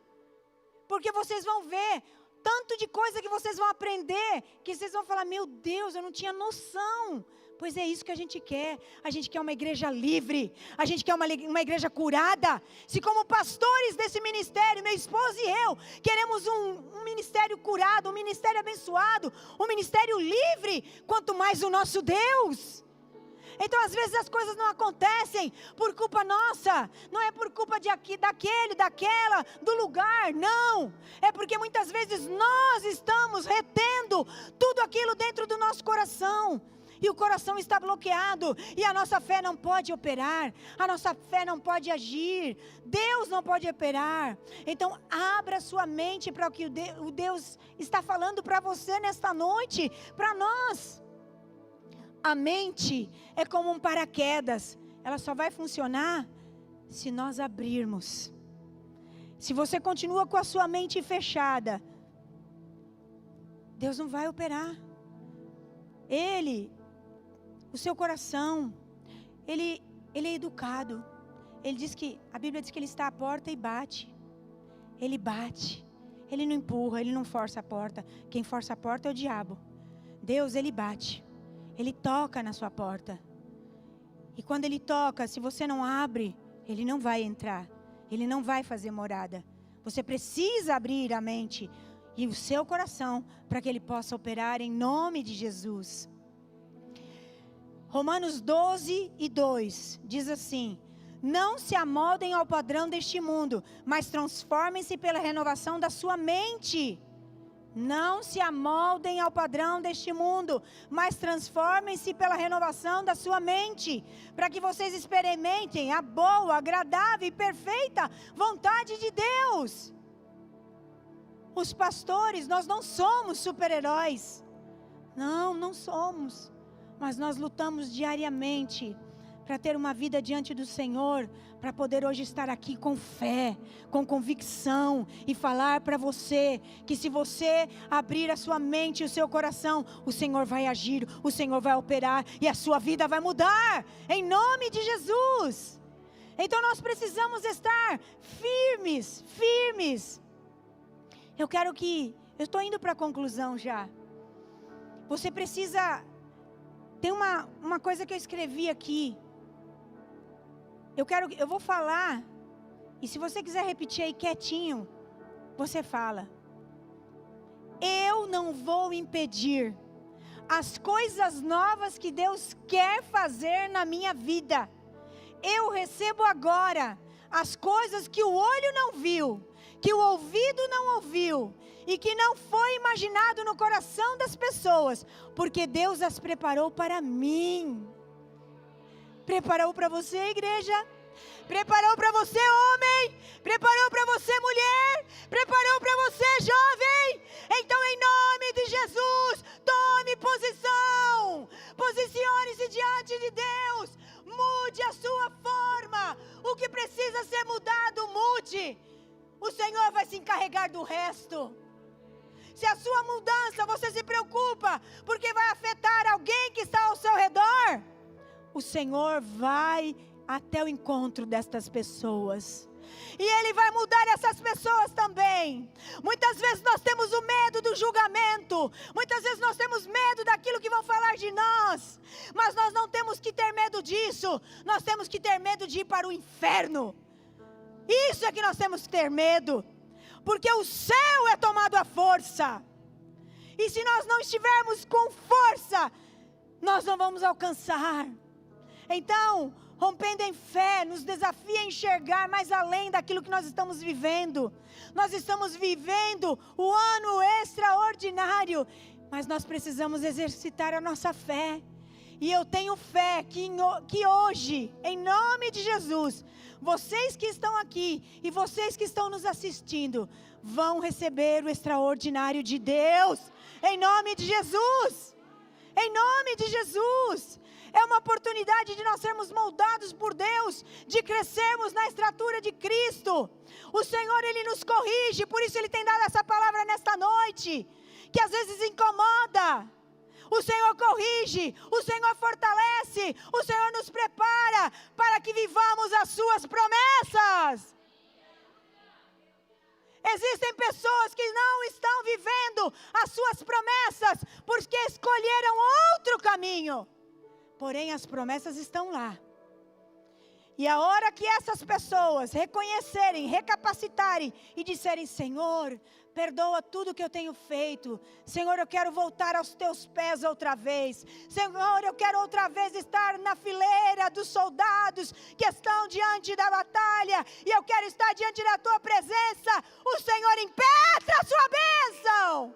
porque vocês vão ver tanto de coisa que vocês vão aprender, que vocês vão falar, meu Deus, eu não tinha noção. Pois é isso que a gente quer. A gente quer uma igreja livre. A gente quer uma igreja curada. Se como pastores desse ministério, meu esposo e eu, queremos um ministério curado, um ministério abençoado, um ministério livre, quanto mais o nosso Deus. Então às vezes as coisas não acontecem por culpa nossa. Não é por culpa daquele, daquela, do lugar, não. É porque muitas vezes nós estamos retendo tudo aquilo dentro do nosso coração. E o coração está bloqueado, e a nossa fé não pode operar, a nossa fé não pode agir, Deus não pode operar. Então abra sua mente para o que o Deus está falando para você nesta noite, para nós. A mente é como um paraquedas, ela só vai funcionar se nós abrirmos. Se você continua com a sua mente fechada, Deus não vai operar. O seu coração, ele é educado. A Bíblia diz que ele está à porta e bate. Ele bate. Ele não empurra, ele não força a porta. Quem força a porta é o diabo. Deus, ele bate. Ele toca na sua porta. E quando ele toca, se você não abre, ele não vai entrar. Ele não vai fazer morada. Você precisa abrir a mente e o seu coração para que ele possa operar em nome de Jesus. Romanos 12:2 diz assim: não se amoldem ao padrão deste mundo, mas transformem-se pela renovação da sua mente. Não se amoldem ao padrão deste mundo, mas transformem-se pela renovação da sua mente, para que vocês experimentem a boa, agradável e perfeita vontade de Deus. Os pastores, nós não somos super-heróis. Não somos. Mas nós lutamos diariamente para ter uma vida diante do Senhor, para poder hoje estar aqui com fé, com convicção e falar para você que se você abrir a sua mente e o seu coração, o Senhor vai agir, o Senhor vai operar e a sua vida vai mudar, em nome de Jesus. Então nós precisamos estar firmes. Eu estou indo para a conclusão já. Você precisa, tem uma coisa que eu escrevi aqui. Eu vou falar, e se você quiser repetir aí quietinho, você fala. Eu não vou impedir as coisas novas que Deus quer fazer na minha vida. Eu recebo agora as coisas que o olho não viu, que o ouvido não ouviu, e que não foi imaginado no coração das pessoas, porque Deus as preparou para mim. Preparou para você, igreja? Preparou para você, homem? Preparou para você, mulher? Preparou para você, jovem? Então, em nome de Jesus, tome posição. Posicione-se diante de Deus. Mude a sua forma. O que precisa ser mudado, mude. O Senhor vai se encarregar do resto. Se a sua mudança, você se preocupa, porque vai afetar alguém que está ao seu redor, o Senhor vai até o encontro destas pessoas. E Ele vai mudar essas pessoas também. Muitas vezes nós temos o medo do julgamento. Muitas vezes nós temos medo daquilo que vão falar de nós. Mas nós não temos que ter medo disso. Nós temos que ter medo de ir para o inferno. Isso é que nós temos que ter medo. Porque o céu é tomado à força. E se nós não estivermos com força, nós não vamos alcançar. Então, rompendo em fé, nos desafia a enxergar mais além daquilo que nós estamos vivendo. Nós estamos vivendo o ano extraordinário, mas nós precisamos exercitar a nossa fé. E eu tenho fé que hoje, em nome de Jesus, vocês que estão aqui e vocês que estão nos assistindo, vão receber o extraordinário de Deus, em nome de Jesus. Em nome de Jesus. É uma oportunidade de nós sermos moldados por Deus, de crescermos na estatura de Cristo. O Senhor, Ele nos corrige, por isso Ele tem dado essa palavra nesta noite, que às vezes incomoda. O Senhor corrige, o Senhor fortalece, o Senhor nos prepara para que vivamos as suas promessas. Existem pessoas que não estão vivendo as suas promessas, porque escolheram outro caminho. Porém, as promessas estão lá. E a hora que essas pessoas reconhecerem, recapacitarem e disserem: Senhor, perdoa tudo que eu tenho feito. Senhor, eu quero voltar aos teus pés outra vez. Senhor, eu quero outra vez estar na fileira dos soldados que estão diante da batalha. E eu quero estar diante da tua presença. O Senhor impetra a sua bênção.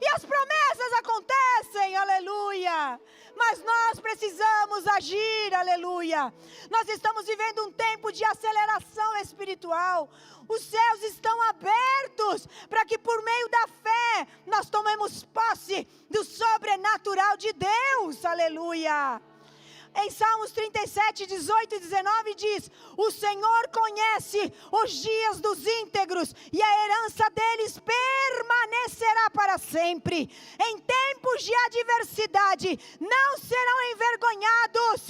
E as promessas acontecem, aleluia. Mas nós precisamos agir, aleluia. Nós estamos vivendo um tempo de aceleração espiritual. Os céus estão abertos para que por meio da fé nós tomemos posse do sobrenatural de Deus, aleluia. Em Salmos 37, 18 e 19 diz: o Senhor conhece os dias dos íntegros e a herança deles permanecerá para sempre. Em tempos de adversidade não serão envergonhados.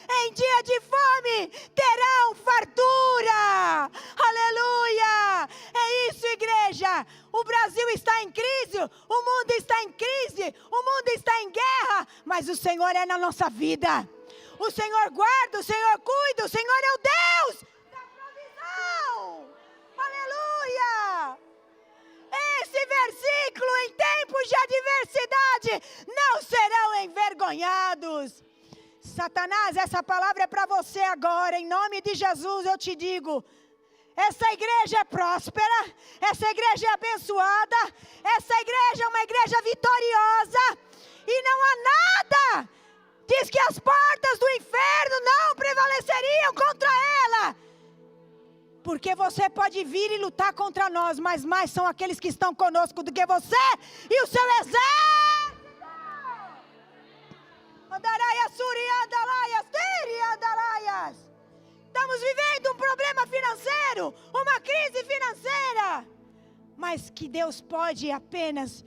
Em dia de fome terão fartura. Aleluia. É isso, igreja. O Brasil está em crise, o mundo está em crise, o mundo está em guerra, mas o Senhor é na nossa vida. O Senhor guarda, o Senhor cuida, o Senhor é o Deus da provisão. Aleluia. Esse versículo: em tempos de adversidade não serão envergonhados. Satanás, essa palavra é para você agora, em nome de Jesus eu te digo: essa igreja é próspera, essa igreja é abençoada, essa igreja é uma igreja vitoriosa, e não há nada, diz que as portas do inferno não prevaleceriam contra ela, porque você pode vir e lutar contra nós, mas mais são aqueles que estão conosco do que você e o seu exército. estamos vivendo um problema financeiro, uma crise financeira, mas que Deus pode apenas,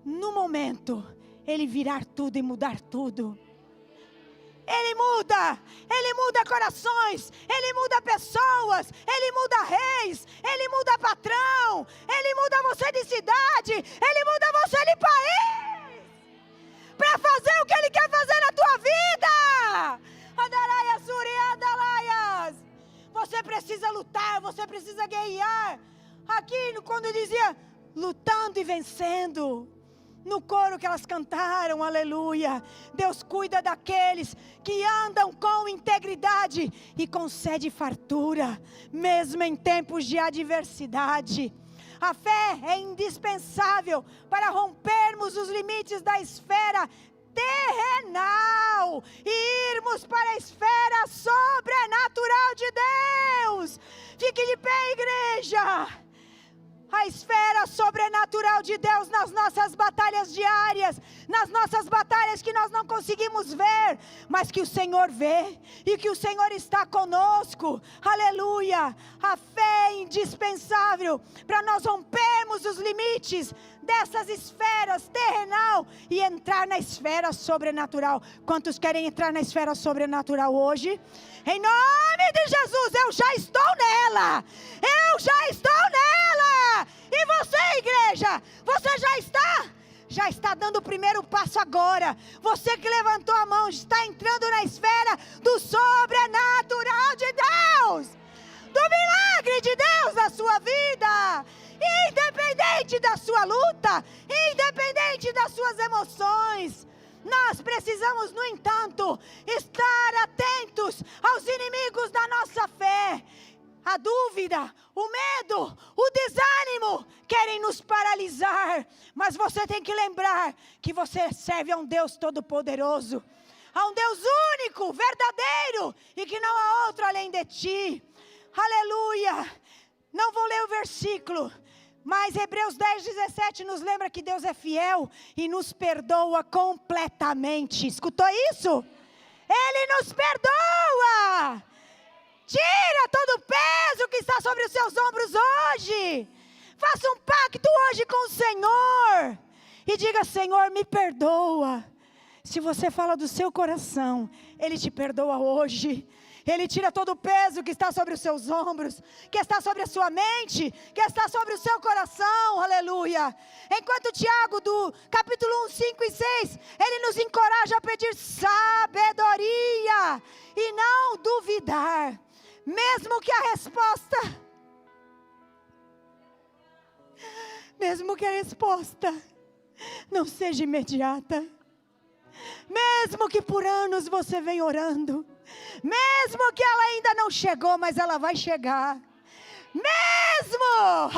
no momento, Ele virar tudo e mudar tudo. Ele muda corações, Ele muda pessoas, Ele muda reis, Ele muda patrão, Ele muda você de cidade, Ele muda você de país, para fazer o que Ele quer fazer na tua vida. Andaraias, Uriandalaias. Você precisa lutar, você precisa guerrear. Aqui, quando dizia, lutando e vencendo, no coro que elas cantaram, aleluia. Deus cuida daqueles que andam com integridade e concede fartura, mesmo em tempos de adversidade. A fé é indispensável para rompermos os limites da esfera terrenal e irmos para a esfera sobrenatural de Deus. Fique de pé, igreja. A esfera sobrenatural de Deus nas nossas batalhas diárias, nas nossas batalhas que nós não conseguimos ver, mas que o Senhor vê e que o Senhor está conosco, aleluia. A fé é indispensável para nós rompermos os limites dessas esferas terrenal e entrar na esfera sobrenatural. Quantos querem entrar na esfera sobrenatural hoje? Em nome de Jesus, eu já estou nela, eu já estou nela. E você, igreja, você já está dando o primeiro passo agora. Você que levantou a mão está entrando na esfera do sobrenatural de Deus, do milagre de Deus na sua vida. Independente da sua luta, independente das suas emoções, nós precisamos, no entanto, estar atentos aos inimigos da nossa fé. A dúvida, o medo, o desânimo querem nos paralisar, mas você tem que lembrar que você serve a um Deus todo-poderoso, a um Deus único, verdadeiro, e que não há outro além de ti. Aleluia. Não vou ler o versículo, mas Hebreus 10:17 nos lembra que Deus é fiel e nos perdoa completamente. Escutou isso? Ele nos perdoa. Tira todo o peso que está sobre os seus ombros hoje. Faça um pacto hoje com o Senhor e diga: Senhor, me perdoa. Se você fala do seu coração, Ele te perdoa hoje. Ele tira todo o peso que está sobre os seus ombros, que está sobre a sua mente, que está sobre o seu coração, aleluia. Enquanto Tiago, do capítulo 1, 5 e 6, ele nos encoraja a pedir sabedoria e não duvidar, mesmo que a resposta não seja imediata, mesmo que por anos você venha orando, mesmo que ela ainda não chegou, mas ela vai chegar. Mesmo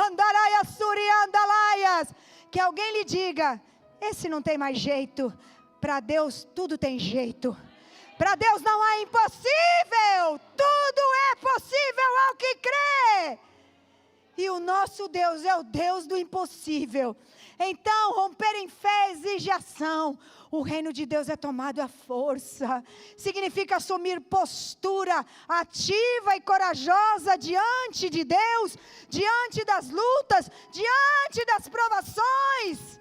que alguém lhe diga: esse não tem mais jeito. Para Deus tudo tem jeito. Para Deus não há impossível. Tudo é possível ao que crê. E o nosso Deus é o Deus do impossível. Então, romper em fé exige ação. O reino de Deus é tomado à força. Significa assumir postura ativa e corajosa diante de Deus, diante das lutas, diante das provações.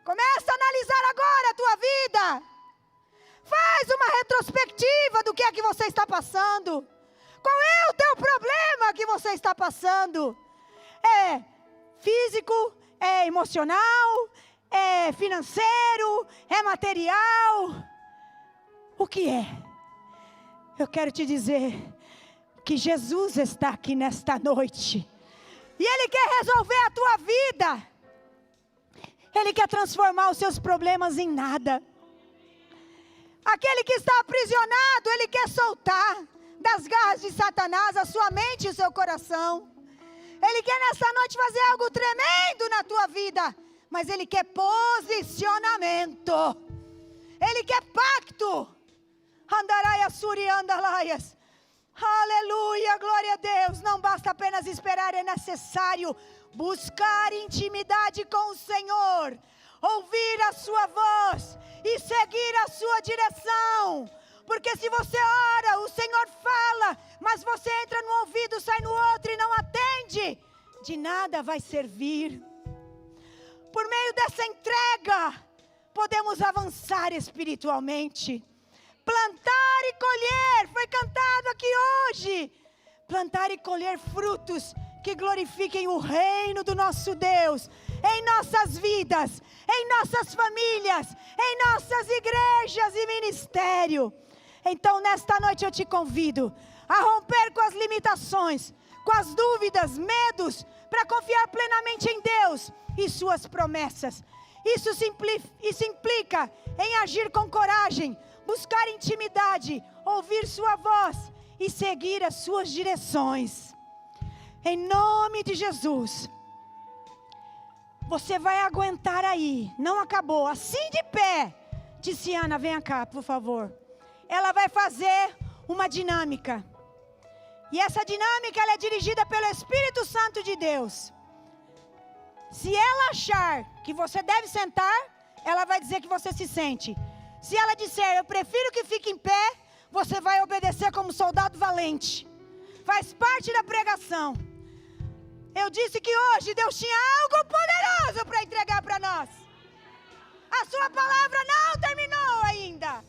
Começa a analisar agora a tua vida. Faz uma retrospectiva do que é que você está passando. Qual é o teu problema que você está passando? É físico? É emocional? É financeiro? É material? O que é? Eu quero te dizer que Jesus está aqui nesta noite. E Ele quer resolver a tua vida. Ele quer transformar os seus problemas em nada. Aquele que está aprisionado, Ele quer soltar das garras de Satanás a sua mente e o seu coração. Ele quer nessa noite fazer algo tremendo na tua vida, mas Ele quer posicionamento. Ele quer pacto. Andaraias, suri, andalaias. Aleluia, glória a Deus. Não basta apenas esperar, é necessário buscar intimidade com o Senhor, ouvir a sua voz e seguir a sua direção. Porque se você ora, o Senhor fala, mas você entra no ouvido, sai no outro e não atende, de nada vai servir. Por meio dessa entrega, podemos avançar espiritualmente. Plantar e colher, foi cantado aqui hoje. Plantar e colher frutos que glorifiquem o reino do nosso Deus, em nossas vidas, em nossas famílias, em nossas igrejas e ministério. Então nesta noite eu te convido a romper com as limitações, com as dúvidas, medos, para confiar plenamente em Deus e suas promessas. Isso implica em agir com coragem, buscar intimidade, ouvir sua voz e seguir as suas direções. Em nome de Jesus. Você vai aguentar aí, não acabou, assim de pé. Ticiana, venha cá, por favor. Ela vai fazer uma dinâmica. E essa dinâmica ela é dirigida pelo Espírito Santo de Deus. Se ela achar que você deve sentar, ela vai dizer que você se sente. Se ela disser, eu prefiro que fique em pé, você vai obedecer como soldado valente. Faz parte da pregação. Eu disse que hoje Deus tinha algo poderoso para entregar para nós. A sua palavra não terminou ainda.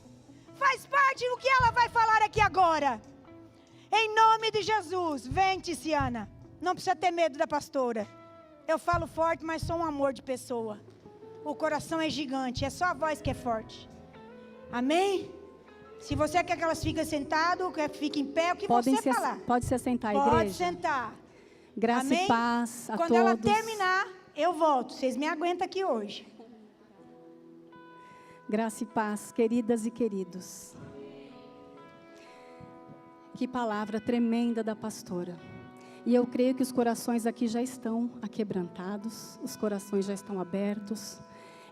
Faz parte do que ela vai falar aqui agora. Em nome de Jesus, vem, Ticiana. Não precisa ter medo da pastora. Eu falo forte, mas sou um amor de pessoa. O coração é gigante, é só a voz que é forte. Amém? Se você quer que elas fiquem sentadas, quer que fiquem em pé, o que você falar. Pode se assentar, igreja. Pode sentar. Graça Amém? e paz a Quando todos. ela terminar, eu volto. Vocês me aguentam aqui hoje. Graça e paz, queridas e queridos. Que palavra tremenda da pastora. E eu creio que os corações aqui já estão aquebrantados, os corações já estão abertos.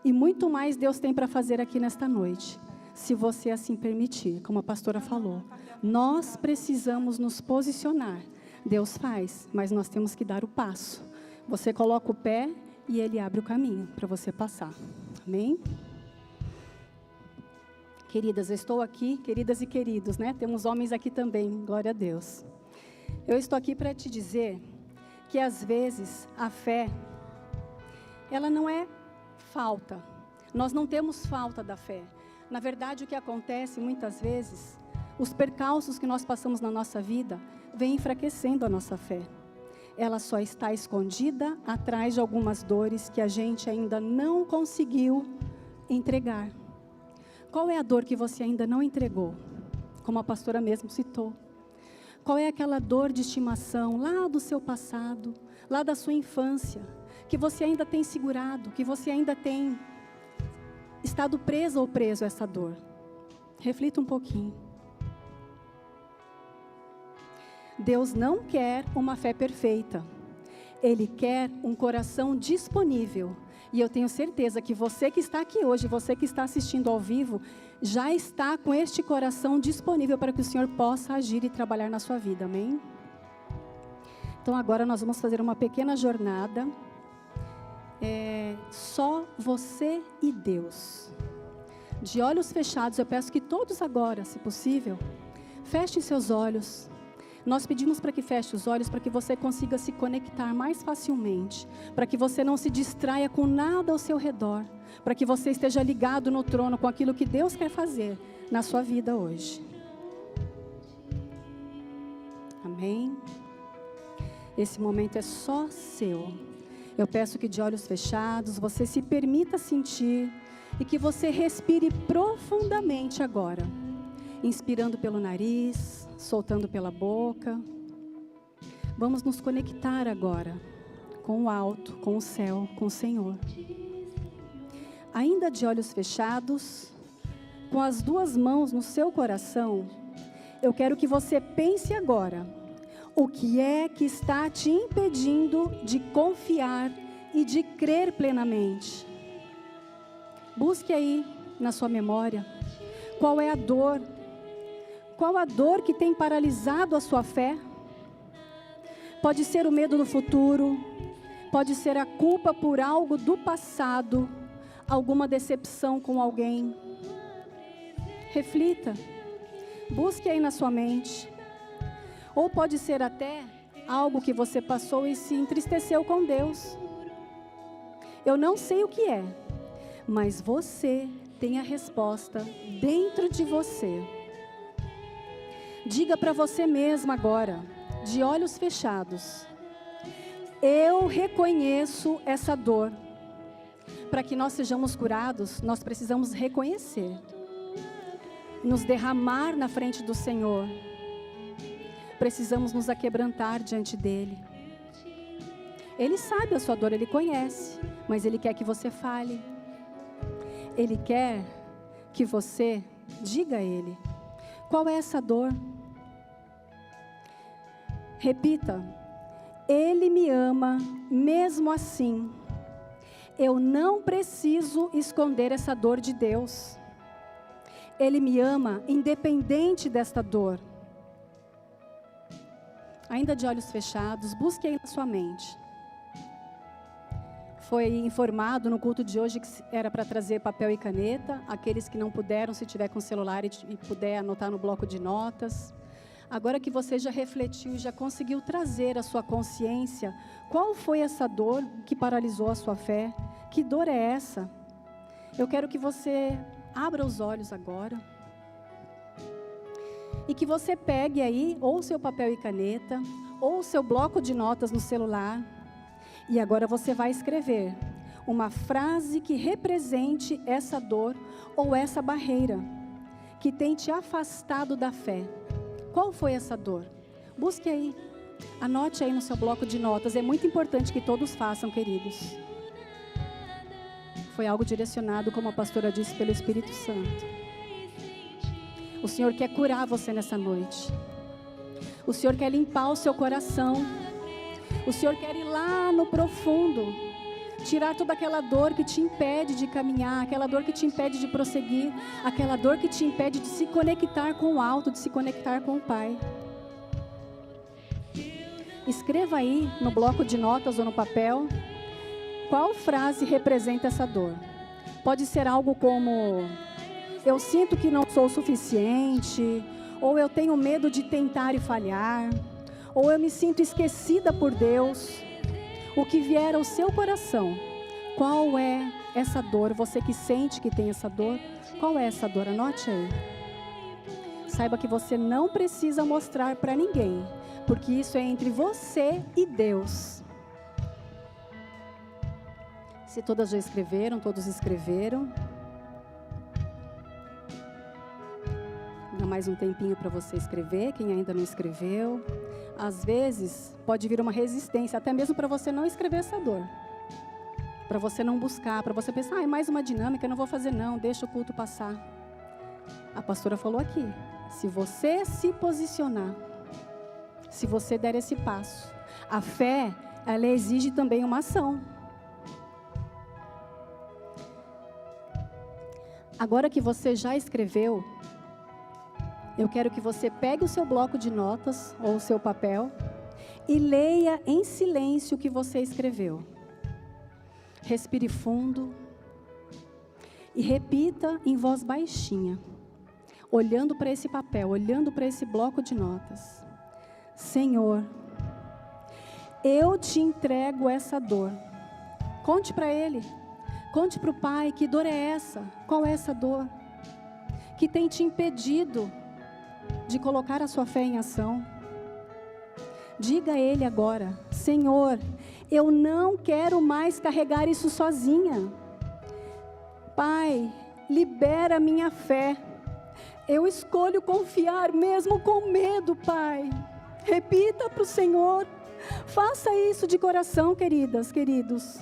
E muito mais Deus tem para fazer aqui nesta noite, se você assim permitir, como a pastora falou. Nós precisamos nos posicionar. Deus faz, mas nós temos que dar o passo. Você coloca o pé e Ele abre o caminho para você passar. Amém? Queridas, eu estou aqui, queridas e queridos, né? Temos homens aqui também, glória a Deus. Eu estou aqui para te dizer que às vezes a fé, ela não é falta. Nós não temos falta da fé. Na verdade, o que acontece muitas vezes, os percalços que nós passamos na nossa vida, vem enfraquecendo a nossa fé. Ela só está escondida atrás de algumas dores que a gente ainda não conseguiu entregar. Qual é a dor que você ainda não entregou? Como a pastora mesmo citou. Qual é aquela dor de estimação lá do seu passado, lá da sua infância, que você ainda tem segurado, que você ainda tem estado preso ou preso a essa dor? Reflita um pouquinho. Deus não quer uma fé perfeita. Ele quer um coração disponível. E eu tenho certeza que você que está aqui hoje, você que está assistindo ao vivo, já está com este coração disponível para que o Senhor possa agir e trabalhar na sua vida, amém? Então agora nós vamos fazer uma pequena jornada. Só você e Deus. De olhos fechados, eu peço que todos agora, se possível, fechem seus olhos. Nós pedimos para que feche os olhos, para que você consiga se conectar mais facilmente, para que você não se distraia com nada ao seu redor, para que você esteja ligado no trono com aquilo que Deus quer fazer na sua vida hoje. Amém? Esse momento é só seu. Eu peço que de olhos fechados, você se permita sentir e que você respire profundamente agora, inspirando pelo nariz, soltando pela boca. Vamos nos conectar agora com o alto, com o céu, com o Senhor. Ainda de olhos fechados, com as duas mãos no seu coração, eu quero que você pense agora, o que é que está te impedindo de confiar e de crer plenamente? Busque aí na sua memória, qual é a dor? Qual a dor que tem paralisado a sua fé? Pode ser o medo do futuro, pode ser a culpa por algo do passado, alguma decepção com alguém. Reflita, Busque aí na sua mente. Ou pode ser até algo que você passou e se entristeceu com Deus. Eu não sei o que é, mas você tem a resposta dentro de você. Diga para você mesmo agora, de olhos fechados: eu reconheço essa dor. Para que nós sejamos curados, nós precisamos reconhecer, nos derramar na frente do Senhor. Precisamos nos aquebrantar diante dEle. Ele sabe a sua dor, Ele conhece, mas Ele quer que você fale. Ele quer que você diga a Ele: qual é essa dor? Repita: Ele me ama mesmo assim. Eu não preciso esconder essa dor de Deus. Ele me ama independente desta dor. Ainda de olhos fechados, busque aí na sua mente. Foi informado no culto de hoje que era para trazer papel e caneta. Aqueles que não puderam, se tiver com celular e puder anotar no bloco de notas. Agora que você já refletiu, já conseguiu trazer à sua consciência, qual foi essa dor que paralisou a sua fé? Que dor é essa? Eu quero que você abra os olhos agora. E que você pegue aí, ou o seu papel e caneta, ou o seu bloco de notas no celular. E agora você vai escrever uma frase que represente essa dor ou essa barreira que tem te afastado da fé. Qual foi essa dor? Busque aí, anote aí no seu bloco de notas. É muito importante que todos façam, queridos. Foi algo direcionado, como a pastora disse, pelo Espírito Santo. O Senhor quer curar você nessa noite. O Senhor quer limpar o seu coração. O Senhor quer ir lá no profundo, tirar toda aquela dor que te impede de caminhar, aquela dor que te impede de prosseguir, aquela dor que te impede de se conectar com o alto, de se conectar com o Pai. Escreva aí no bloco de notas ou no papel, qual frase representa essa dor. Pode ser algo como: eu sinto que não sou o suficiente, ou eu tenho medo de tentar e falhar, ou eu me sinto esquecida por Deus. O que vier ao seu coração, qual é essa dor? Você que sente que tem essa dor, qual é essa dor? Anote aí. Saiba que você não precisa mostrar para ninguém, porque isso é entre você e Deus. Se todas já escreveram, todos escreveram. Dá mais um tempinho para você escrever, quem ainda não escreveu. Às vezes, pode vir uma resistência, até mesmo para você não escrever essa dor. Para você não buscar, para você pensar: é mais uma dinâmica, eu não vou fazer não, deixa o culto passar. A pastora falou aqui, se você se posicionar, se você der esse passo, a fé, ela exige também uma ação. Agora que você já escreveu, eu quero que você pegue o seu bloco de notas ou o seu papel e leia em silêncio o que você escreveu. Respire fundo e repita em voz baixinha, olhando para esse papel, olhando para esse bloco de notas: Senhor, eu te entrego essa dor. Conte para Ele, conte para o Pai, que dor é essa? Qual é essa dor que tem te impedido de colocar a sua fé em ação? Diga a Ele agora: Senhor, eu não quero mais carregar isso sozinha. Pai, libera minha fé. Eu escolho confiar mesmo com medo, Pai. Repita para o Senhor. Faça isso de coração, queridas, queridos.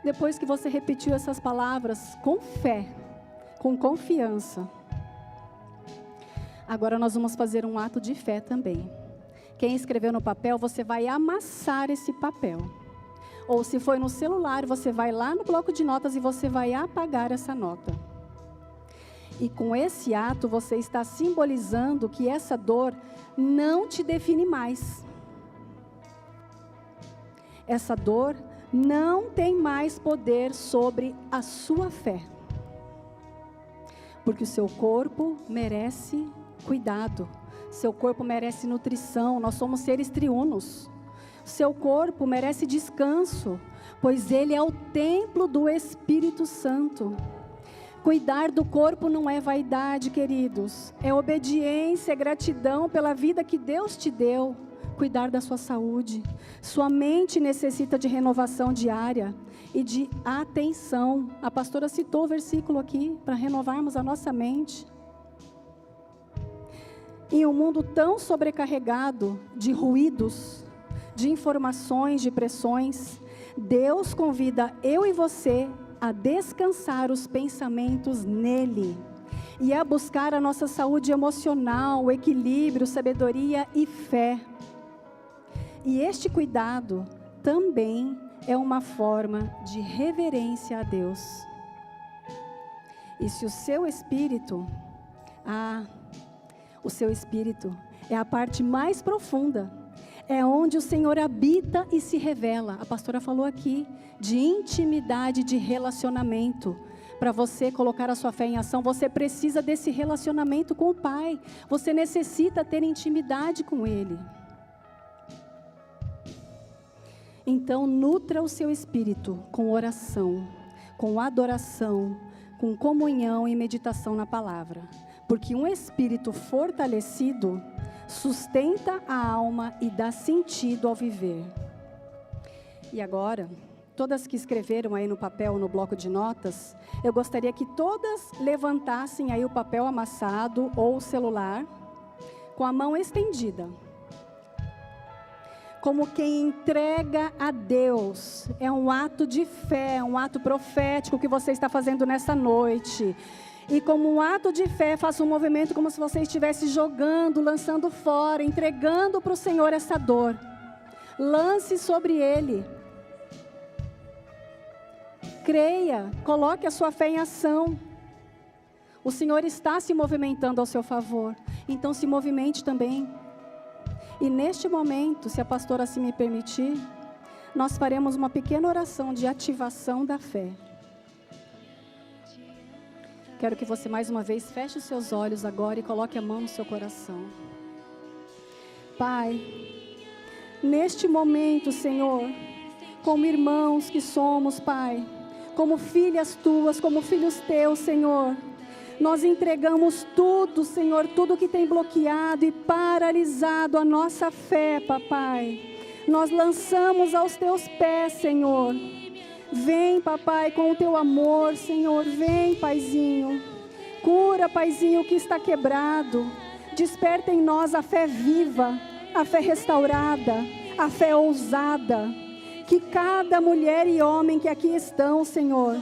Depois que você repetiu essas palavras com fé, com confiança, agora nós vamos fazer um ato de fé também. Quem escreveu no papel, você vai amassar esse papel. Ou se foi no celular, você vai lá no bloco de notas e você vai apagar essa nota. E com esse ato, você está simbolizando que essa dor não te define mais. Essa dor não tem mais poder sobre a sua fé. porque o seu corpo merece cuidado, seu corpo merece nutrição, nós somos seres triunos. Seu corpo merece descanso, pois ele é o templo do Espírito Santo. Cuidar do corpo não é vaidade, queridos, é obediência, é gratidão pela vida que Deus te deu. Cuidar da sua saúde, sua mente necessita de renovação diária e de atenção. A pastora citou o versículo aqui, para renovarmos a nossa mente. Em um mundo tão sobrecarregado de ruídos, de informações, de pressões, Deus convida eu e você a descansar os pensamentos nele e a buscar a nossa saúde emocional, equilíbrio, sabedoria e fé. E este cuidado também é uma forma de reverência a Deus. E se o seu espírito, o seu espírito é a parte mais profunda, é onde o Senhor habita e se revela. A pastora falou aqui de intimidade, de relacionamento. Para você colocar a sua fé em ação, você precisa desse relacionamento com o Pai. Você necessita ter intimidade com Ele. Então, nutra o seu espírito com oração, com adoração, com comunhão e meditação na palavra. Porque um espírito fortalecido sustenta a alma e dá sentido ao viver. E agora, todas que escreveram aí no papel, no bloco de notas, eu gostaria que todas levantassem aí o papel amassado ou o celular, com a mão estendida. Como quem entrega a Deus. É um ato de fé, um ato profético que você está fazendo nessa noite. E como um ato de fé, faça um movimento como se você estivesse jogando, lançando fora, entregando para o Senhor essa dor. Lance sobre Ele. Creia, coloque a sua fé em ação. O Senhor está se movimentando ao seu favor. Então se movimente também. E neste momento, se a pastora assim me permitir, nós faremos uma pequena oração de ativação da fé. Quero que você mais uma vez feche os seus olhos agora e coloque a mão no seu coração. Pai, neste momento, Senhor, como irmãos que somos, Pai, como filhas tuas, como filhos teus, Senhor, nós entregamos tudo, Senhor, tudo que tem bloqueado e paralisado a nossa fé, Papai. Nós lançamos aos teus pés, Senhor. Vem, Papai, com o teu amor, Senhor. Vem, Paizinho. Cura, Paizinho, o que está quebrado. Desperta em nós a fé viva, a fé restaurada, a fé ousada. Que cada mulher e homem que aqui estão, Senhor,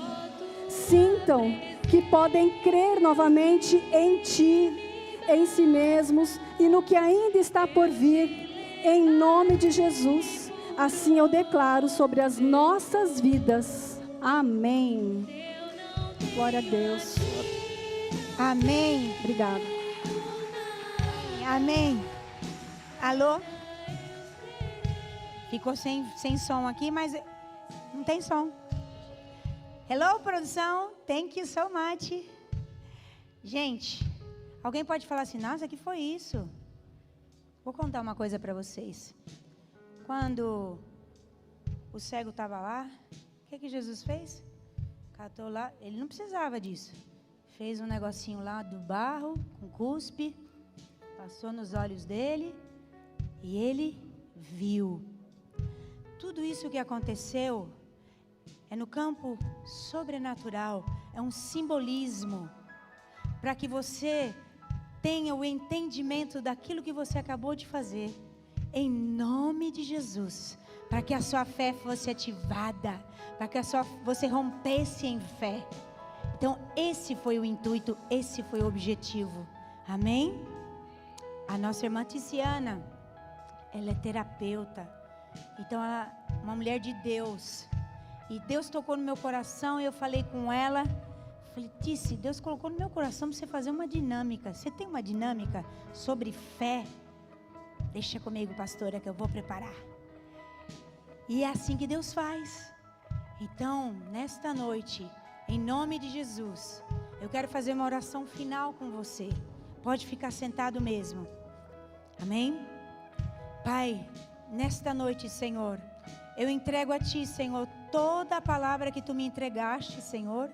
sintam que podem crer novamente em Ti, em si mesmos e no que ainda está por vir, em nome de Jesus. Assim eu declaro sobre as nossas vidas. Amém. Glória a Deus. Amém. Obrigada. Amém. Alô? Ficou sem som aqui, mas não tem som. Hello, produção. Thank you so much. Gente, alguém pode falar assim, nossa, que foi isso? Vou contar uma coisa para vocês. Quando o cego estava lá, o que Jesus fez? Catou lá, ele não precisava disso. Fez um negocinho lá do barro, com cuspe, passou nos olhos dele e ele viu. Tudo isso que aconteceu é no campo sobrenatural, é um simbolismo, para que você tenha o entendimento daquilo que você acabou de fazer, em nome de Jesus, para que a sua fé fosse ativada, para que você rompesse em fé. Então esse foi o intuito, esse foi o objetivo, amém? A nossa irmã Tiziana, ela é terapeuta, então ela é uma mulher de Deus. E Deus tocou no meu coração e eu falei com ela. Falei, Tice, Deus colocou no meu coração para você fazer uma dinâmica. Você tem uma dinâmica sobre fé? Deixa comigo, pastora, que eu vou preparar. E é assim que Deus faz. Então, nesta noite, em nome de Jesus, eu quero fazer uma oração final com você. Pode ficar sentado mesmo. Amém? Pai, nesta noite, Senhor, eu entrego a Ti, Senhor, toda a palavra que Tu me entregaste, Senhor.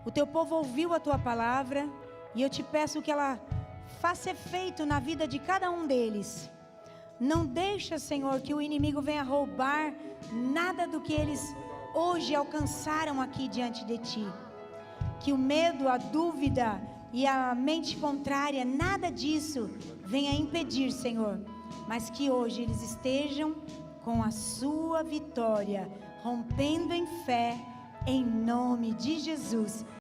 O Teu povo ouviu a Tua palavra e eu Te peço que ela faça efeito na vida de cada um deles. Não deixa, Senhor, que o inimigo venha roubar nada do que eles hoje alcançaram aqui diante de Ti. Que o medo, a dúvida e a mente contrária, nada disso venha impedir, Senhor. Mas que hoje eles estejam com a sua vitória, rompendo em fé, em nome de Jesus.